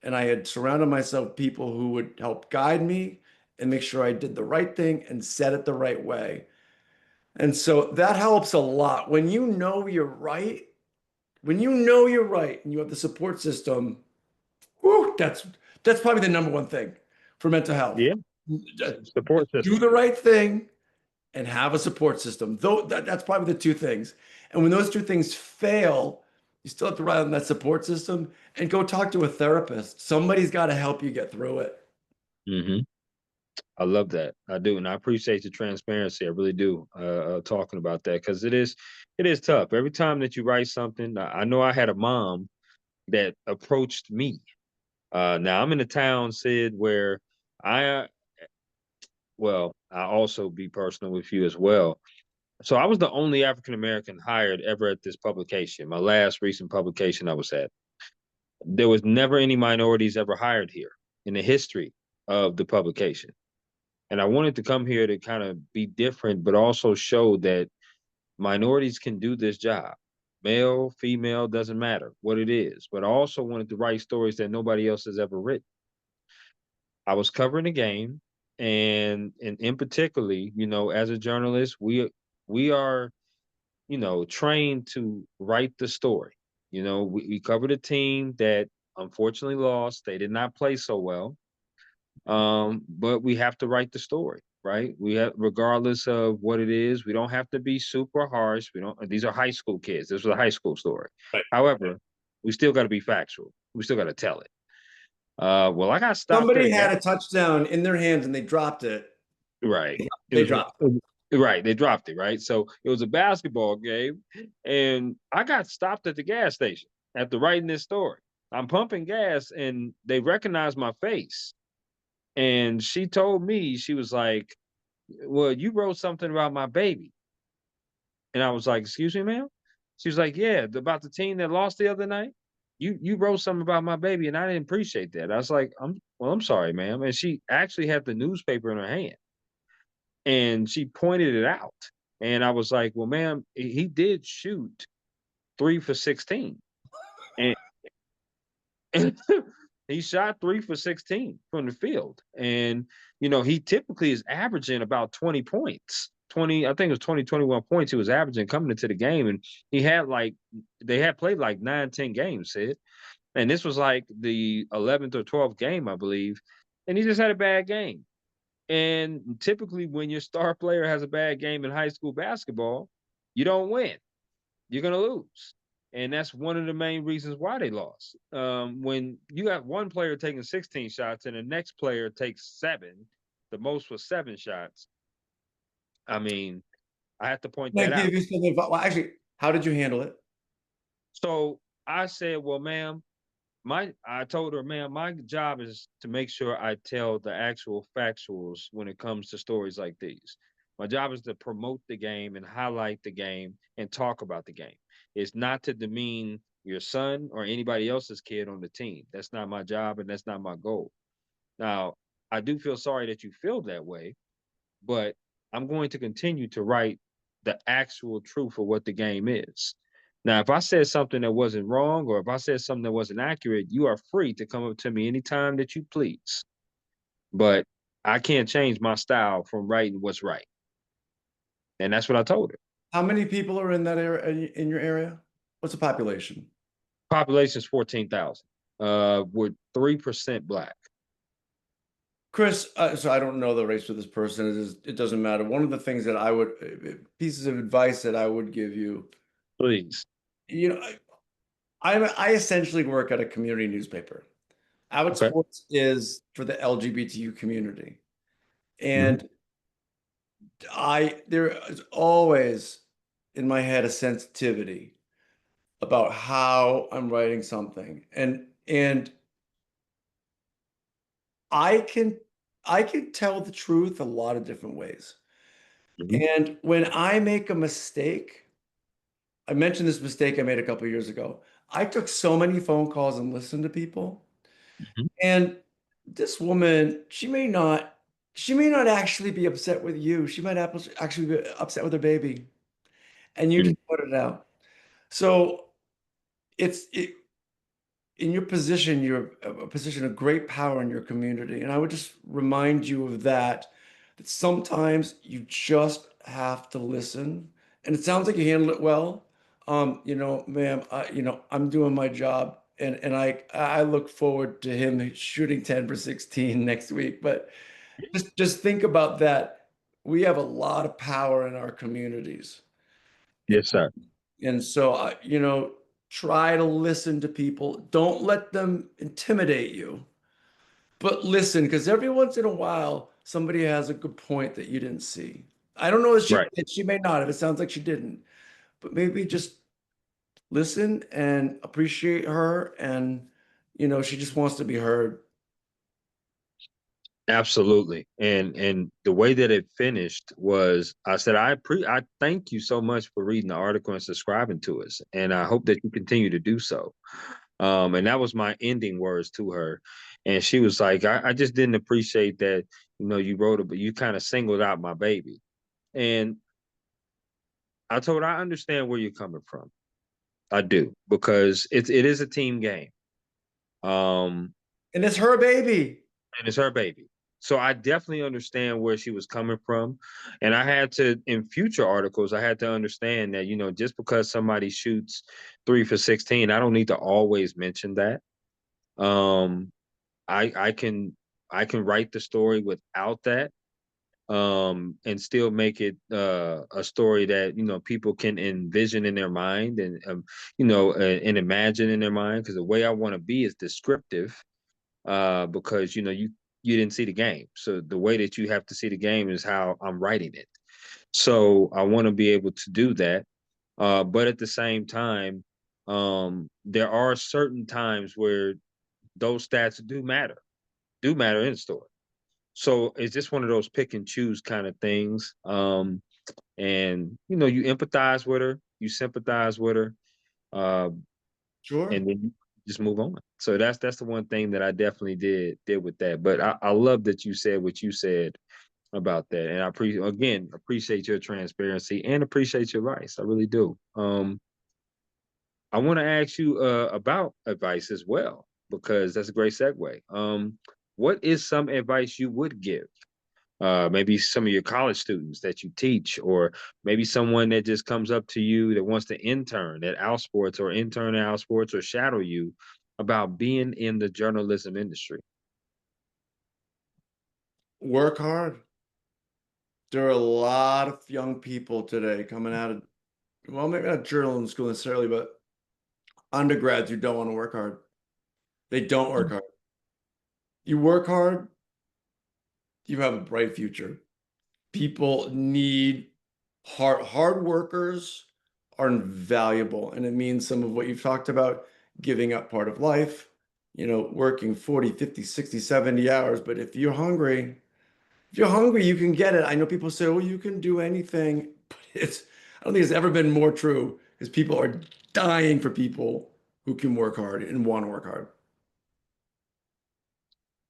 and I had surrounded myself with people who would help guide me and make sure I did the right thing and said it the right way. And so that helps a lot. When you know you're right and you have the support system, whew, that's probably the number one thing for mental health. Yeah. Support Do system. the right thing and have a support system. Though that's probably the two things. And when those two things fail, You still have to rely on that support system and go talk to a therapist. Somebody's got to help you get through it. Hmm. I love that. I do, and I appreciate the transparency. I really do. Talking about that because it is tough. Every time that you write something, I know I had a mom that approached me. Now I'm in a town, Sid, where I well, I also be personal with you as well. So I was the only African American hired ever at this publication. My last recent publication I was at. There was never any minorities ever hired here in the history of the publication. And I wanted to come here to kind of be different, but also show that minorities can do this job. Male, female, doesn't matter what it is. But I also wanted to write stories that nobody else has ever written. I was covering the game, and in particularly, as a journalist, we are, trained to write the story. We covered a team that unfortunately lost. They did not play so well. But we have to write the story, right? We have, regardless of what it is, we don't have to be super harsh. We don't, these are high school kids. This was a high school story. Right. However, we still got to be factual. We still got to tell it. Well, I got stopped at Somebody a gas. had a touchdown in their hands and they dropped it. Right. It They was dropped right. They dropped it, right? So it was a basketball game, and I got stopped at the gas station after writing this story. I'm pumping gas, and they recognized my face. And she told me, she was like, "Well, you wrote something about my baby." And I was like, "Excuse me, ma'am?" She was like, "Yeah, about the team that lost the other night. You wrote something about my baby, and I didn't appreciate that." I was like, I'm sorry, ma'am." And she actually had the newspaper in her hand, and she pointed it out. And I was like, "Well, ma'am, he did shoot 3 for 16." And he shot 3 for 16 from the field. And, he typically is averaging about 20 points. 20, I think it was 20, 21 points he was averaging coming into the game. And they had played like 9, 10 games, Sid. And this was like the 11th or 12th game, I believe. And he just had a bad game. And typically, when your star player has a bad game in high school basketball, you don't win. You're going to lose. And that's one of the main reasons why they lost. When you got one player taking 16 shots and the next player takes 7, the most was 7 shots. I mean, I have to point Can I that give out. you something? Well, actually, how did you handle it? So I said, "Well, ma'am, I told her, ma'am, my job is to make sure I tell the actual factuals when it comes to stories like these. My job is to promote the game and highlight the game and talk about the game. It's not to demean your son or anybody else's kid on the team. That's not my job and that's not my goal. Now, I do feel sorry that you feel that way, but I'm going to continue to write the actual truth of what the game is. Now, if I said something that wasn't wrong or if I said something that wasn't accurate, you are free to come up to me anytime that you please. But I can't change my style from writing what's right." And that's what I told her. How many people are in that area in your area? What's the population? Population is 14,000, with 3% black. Chris, so I don't know the race for this person. It doesn't matter. One of the things that pieces of advice that I would give you, Please. you know, I essentially work at a community newspaper. Okay. Outsports is for the LGBTQ community. Hmm. And there is always in my head a sensitivity about how I'm writing something. And I can I can tell the truth a lot of different ways. Hmm. And when I make a mistake, I mentioned this mistake I made a couple of years ago. I took so many phone calls and listened to people. Hmm. And this woman, she may not actually be upset with you. She might actually be upset with her baby. And you Hmm. just put it out. So it in your position, you're a position of great power in your community. And I would just remind you of that sometimes you just have to listen. And it sounds like you handled it well. Ma'am, I'm doing my job and I look forward to him shooting 10 for 16 next week. But just think about that. We have a lot of power in our communities. Yes, sir. And so, Try to listen to people. Don't let them intimidate you, but listen, because every once in a while, somebody has a good point that you didn't see. I don't know if she Right. if she may not have. It sounds like she didn't, but maybe just listen and appreciate her, and she just wants to be heard. Absolutely. And the way that it finished was I said, I thank you so much for reading the article and subscribing to us. And I hope that you continue to do so. And that was my ending words to her. And she was like, I just didn't appreciate that, you wrote it, but you kind of singled out my baby. And I told her I understand where you're coming from. I do, because it is a team game. Um, And it's her baby. and it's her baby. So I definitely understand where she was coming from. And I had to, in future articles, I had to understand that, just because somebody shoots 3 for 16, I don't need to always mention that. Um, I can write the story without that, and still make it a story that people can envision in their mind, and and imagine in their mind, because the way I want to be is descriptive, because you didn't see the game. So the way that you have to see the game is how I'm writing it. So I want to be able to do that. But at the same time, there are certain times where those stats do matter in the story. So it's just one of those pick and choose kind of things. And you empathize with her, you sympathize with her, uh, Sure. and then you just move on. So that's the one thing that I definitely did with that. But I love that you said what you said about that, and I appreciate your transparency and appreciate your advice. I really do. I want to ask you about advice as well, because that's a great segue. What is some advice you would give? Maybe some of your college students that you teach, or maybe someone that just comes up to you that wants to intern at Outsports, or intern at Outsports, or shadow you about being in the journalism industry. Work hard. There are a lot of young people today coming out of, well, maybe not journalism school necessarily, but undergrads who don't want to work hard. They don't work hard. You work hard, you have a bright future. People need hard workers are invaluable. And it means some of what you've talked about, giving up part of life, working 40, 50, 60, 70 hours. But if you're hungry, you can get it. I know people say, well, you can do anything, but I don't think it's ever been more true, because people are dying for people who can work hard and want to work hard.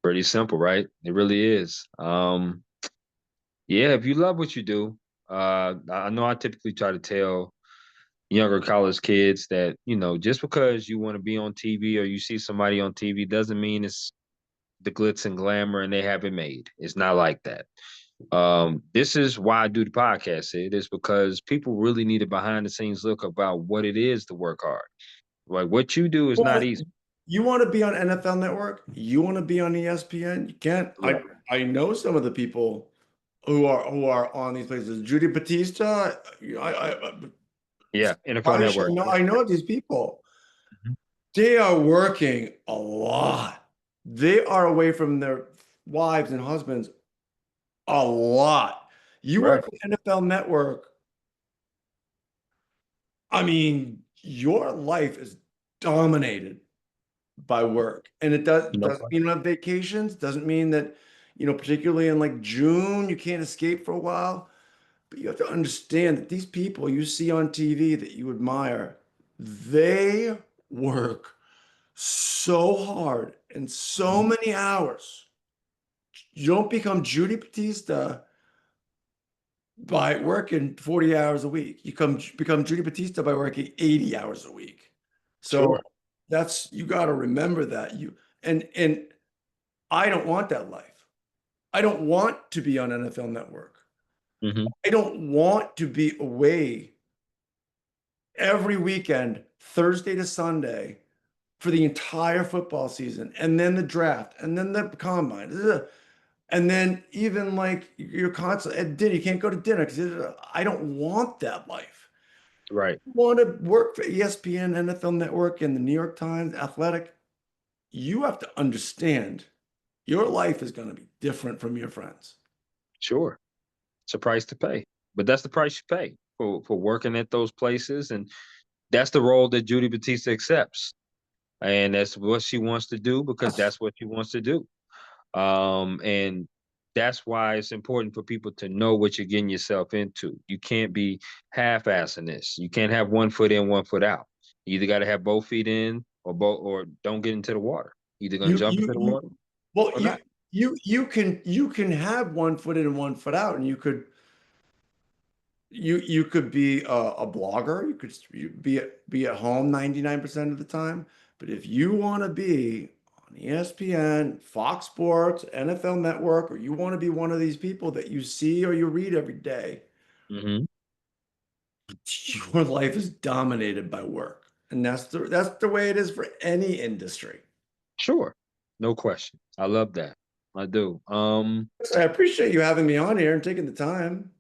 Pretty simple, right? It really is. Yeah, if you love what you do, I know I typically try to tell younger college kids that, just because you want to be on TV or you see somebody on TV doesn't mean it's the glitz and glamour and they have it made. It's not like that. This is why I do the podcast. It is because people really need a behind the scenes look about what it is to work hard. Like what you do is not Well, easy. you want to be on NFL Network, you want to be on ESPN, you can't. I Right. I know some of the people who are on these places. Judy Batista, Yeah, NFL Spanish, I Network. know I know these people. Mhm. They are working a lot. They are away from their wives and husbands a lot. You Right. work for NFL Network, I mean, your life is dominated by work. And it You know, doesn't mean you don't have vacations, doesn't mean that, particularly in like June, you can't escape for a while. But you have to understand that these people you see on TV that you admire, they work so hard and so Mhm. many hours. You don't become Judy Batista by working 40 hours a week. Become Judy Batista by working 80 hours a week. So Sure. you got to remember that. And I don't want that life. I don't want to be on NFL Network. Hmm. I don't want to be away every weekend, Thursday to Sunday, for the entire football season, and then the draft, and then the combine. And then even like your constant at dinner, you can't go to dinner because I don't want that life. Right. Want to work for ESPN, NFL Network, and the New York Times, Athletic, you have to understand your life is going to be different from your friends. Sure. It's a price to pay. But that's the price you pay for working at those places. And that's the role that Judy Batista accepts. And that's what she wants to do because Yes. that's what she wants to do. And that's why it's important for people to know what you're getting yourself into. You can't be half-assing this. You can't have one foot in, one foot out. You either got to have both feet in or don't get into the water. Either gonna You jump you into the you water well or not. you can have one foot in and one foot out, and you could be a blogger. You be at home 99% of the time. But if you want to be on ESPN, Fox Sports, NFL Network, or you want to be one of these people that you see or you read every day, Hmm. your life is dominated by work. And that's the way it is for any industry. Sure. No question. I love that. I do. So I appreciate you having me on here and taking the time.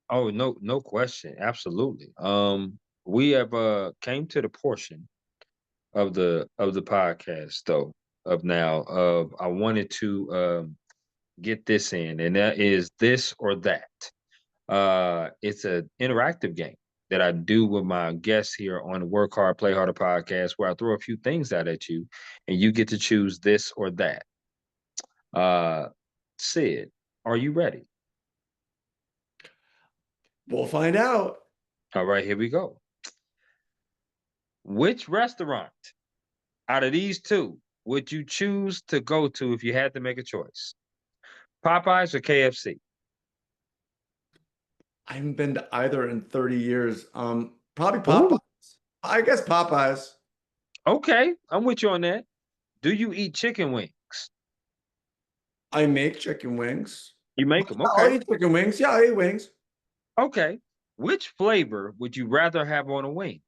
Oh, no question. Absolutely. We have came to the portion of the podcast though of now of I wanted to get this in, and that is this or that. It's an interactive game that I do with my guests here on the Work Hard, Play Harder podcast, where I throw a few things out at you, and you get to choose this or that. Uh, Sid, are you ready? We'll find out. All right, here we go. Which restaurant out of these two would you choose to go to if you had to make a choice? Popeyes or KFC? I haven't been to either in 30 years. Probably Popeyes. Ooh, I guess Popeyes. okay, I'm with you on that. Do you eat chicken wings? I make chicken wings. You make them, I'll okay. eat chicken wings. Yeah, I'll eat wings. Okay. Which flavor would you rather have on a wing?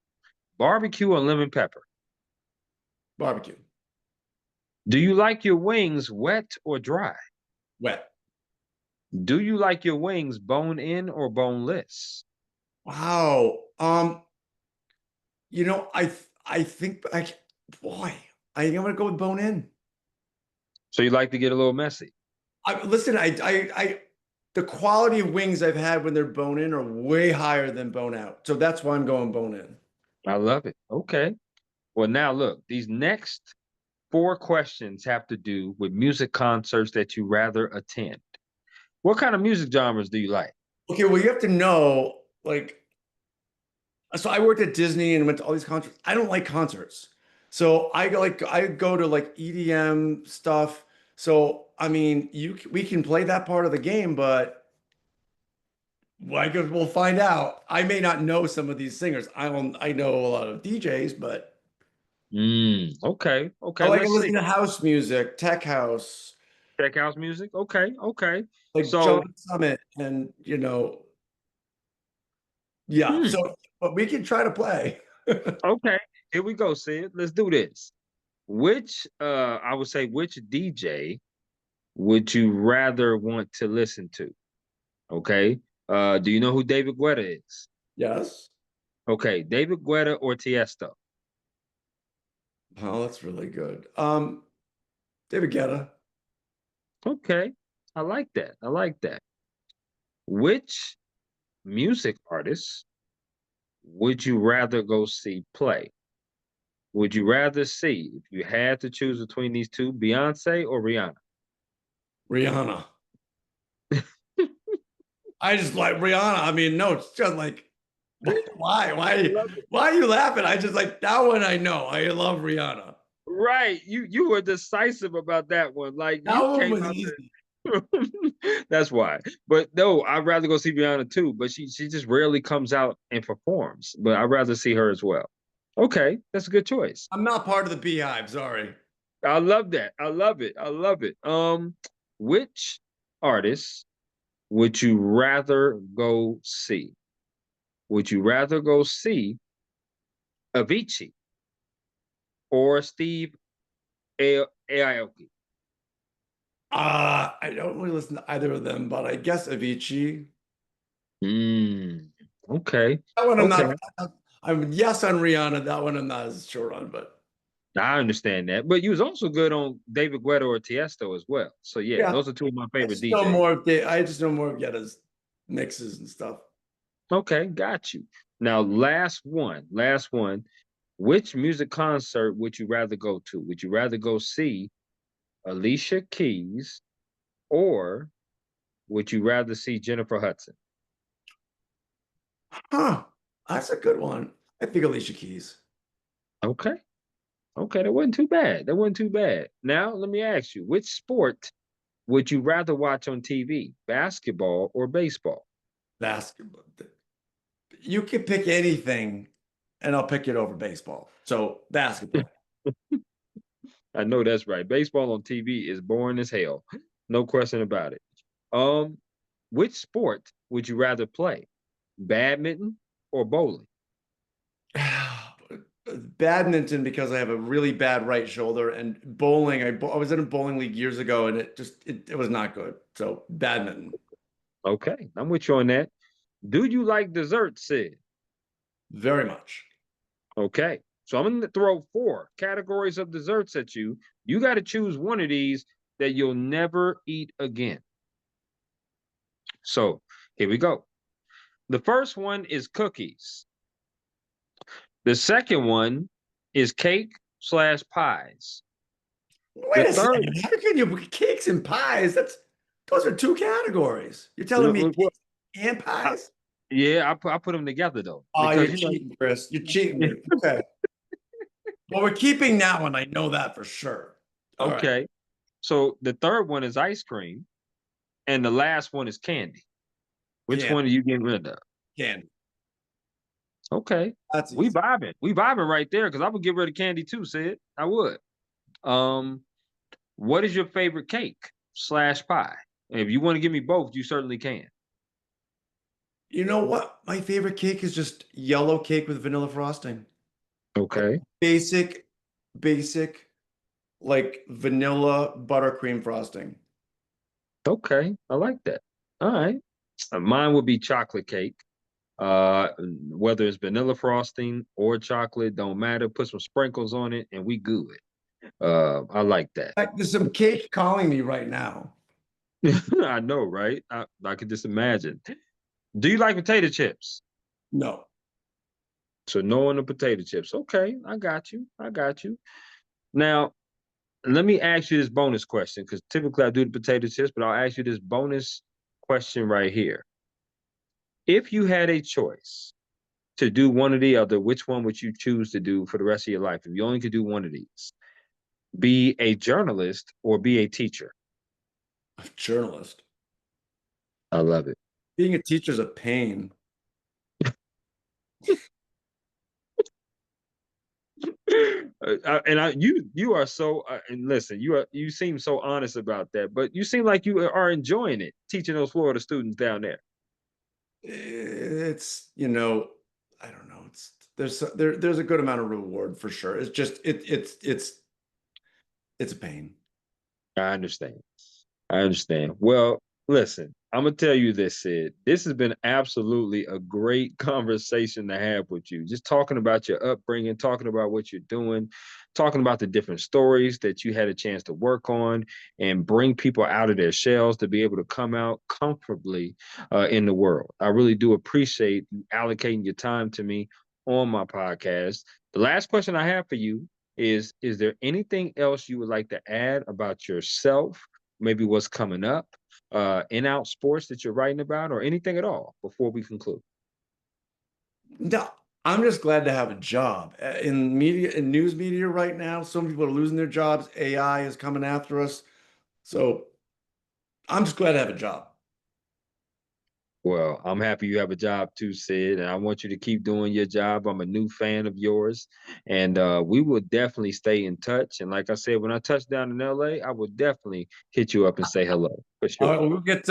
Barbecue or lemon pepper? Barbecue. Do you like your wings wet or dry? Wet. Do you like your wings bone in or boneless? Wow. I think boy, I'm gonna go with bone in. So you like to get a little messy? Listen, the quality of wings I've had when they're bone in are way higher than bone out. So that's why I'm going bone in. I love it. Okay. Well, now look, these next four questions have to do with music concerts that you rather attend. What kind of music genres do you like? Okay, well, you have to know, like, so I worked at Disney and went to all these concerts. I don't like concerts. So I go to like EDM stuff. So I mean, we can play that part of the game, but we'll find out. I may not know some of these singers. I know a lot of DJs, but Okay. I Okay. like to Let's see. listen to house music, tech house, Tech house music. Okay. Okay. like So, John Summit, and yeah. hmm, So, but we can try to play. okay. Here we go, Sid. Let's do this. I would say which DJ would you rather want to listen to? Okay. Do you know who David Guetta is? Yes. Okay, David Guetta or Tiesto? Oh, that's really good. David Guetta. Okay. I like that. I like that. Which music artist would you rather go see play? Would you rather see, if you had to choose between these two, Beyonce or Rihanna? Rihanna. I just like Rihanna. I mean, no, it's just like, why, I why, love it. why are you laughing? I just like that one. I know. I love Rihanna. Right. You were decisive about that one. Like That you one came was out easy. there. That's why. But no, I'd rather go see Rihanna too. But she just rarely comes out and performs. But I'd rather see her as well. Okay, that's a good choice. I'm not part of the Beehive. Sorry. I love that. I love it. I love it. Which artist would you rather go see? Would you rather go see Avicii or Steve Aoki? I don't really listen to either of them, but I guess Avicii. Mm, okay. That one I'm Okay. not. I'm yes on Rihanna. That one I'm not as sure on, but I understand that, but you was also good on David Guetta or Tiesto as well. So yeah, yeah, those are two of my I favorite just know DJs. more of I just know more of Yetta's mixes and stuff. Okay, got you. Now, last one. Which music concert would you rather go to? Would you rather go see Alicia Keys or would you rather see Jennifer Hudson? Huh. That's a good one. I think Alicia Keys. Okay. Okay, that wasn't too bad. That wasn't too bad. Now, let me ask you, which sport would you rather watch on TV, basketball or baseball? Basketball. You can pick anything and I'll pick it over baseball. So basketball. I know that's right. Baseball on TV is boring as hell. No question about it. Um, which sport would you rather play? Badminton or bowling? Badminton because I have a really bad right shoulder, and bowling. I was in a bowling league years ago and it was not good. So badminton. Okay, I'm with you on that. Do you like dessert, Sid? Very much. Okay, so I'm going to throw four categories of desserts at you. You got to choose one of these that you'll never eat again. So here we go. The first one is cookies. The second one is cake slash pies. The Wait a third, second. How can you cakes and pies? Those are two categories. You're telling me well, cakes and pies? yeah, I put them together though Oh, because you're cheating, Chris. You're cheating know. me. Okay. Well, we're keeping that one. I know that for sure. All right. Okay, so the third one is ice cream, and the last one is candy. Which Candy. one are you getting rid of? Candy. Okay, That's we easy. vibing. We vibing right there because I would get rid of candy too. Sid, I would. Um, what is your favorite cake slash pie? And if you want to give me both, you certainly can. You know what? My favorite cake is just yellow cake with vanilla frosting. Like Okay. basic, basic, like vanilla buttercream frosting. Okay, I like that. All right. Mine would be chocolate cake. Whether it's vanilla frosting or chocolate, don't matter. Put some sprinkles on it, and we good. I like that. Like, there's some cake calling me right now. I know, right? I could just imagine. Do you like potato chips? No. So no on the potato chips. Okay, I got you. I got you. Now, let me ask you this bonus question because typically I do the potato chips, but I'll ask you this bonus question right here. If you had a choice to do one or the other, which one would you choose to do for the rest of your life? If you only could do one of these, be a journalist or be a teacher. A journalist. I love it. Being a teacher is a pain. You are so and listen, you seem so honest about that, but you seem like you are enjoying it teaching those Florida students down there. It's, I don't know. There's a good amount of reward for sure. It's just it's a pain. I understand. I understand. Well, listen, I'm gonna tell you this, Sid. This has been absolutely a great conversation to have with you. Just talking about your upbringing, talking about what you're doing, talking about the different stories that you had a chance to work on and bring people out of their shells to be able to come out comfortably in the world. I really do appreciate you allocating your time to me on my podcast. The last question I have for you is there anything else you would like to add about yourself, maybe what's coming up, in out sports that you're writing about, or anything at all before we conclude? No, I'm just glad to have a job. In media, in news media right now, some people are losing their jobs. AI is coming after us. So I'm just glad to have a job. Well, I'm happy you have a job too, Sid, and I want you to keep doing your job. I'm a new fan of yours, and we will definitely stay in touch. And like I said, when I touch down in LA, I will definitely hit you up and say hello for All sure. right, we'll get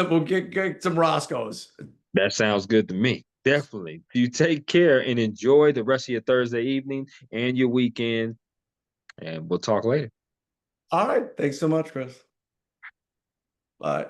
some Roscoe's. That sounds good to me. Definitely. You take care and enjoy the rest of your Thursday evening and your weekend, and we'll talk later. All right. Thanks so much, Chris. Bye.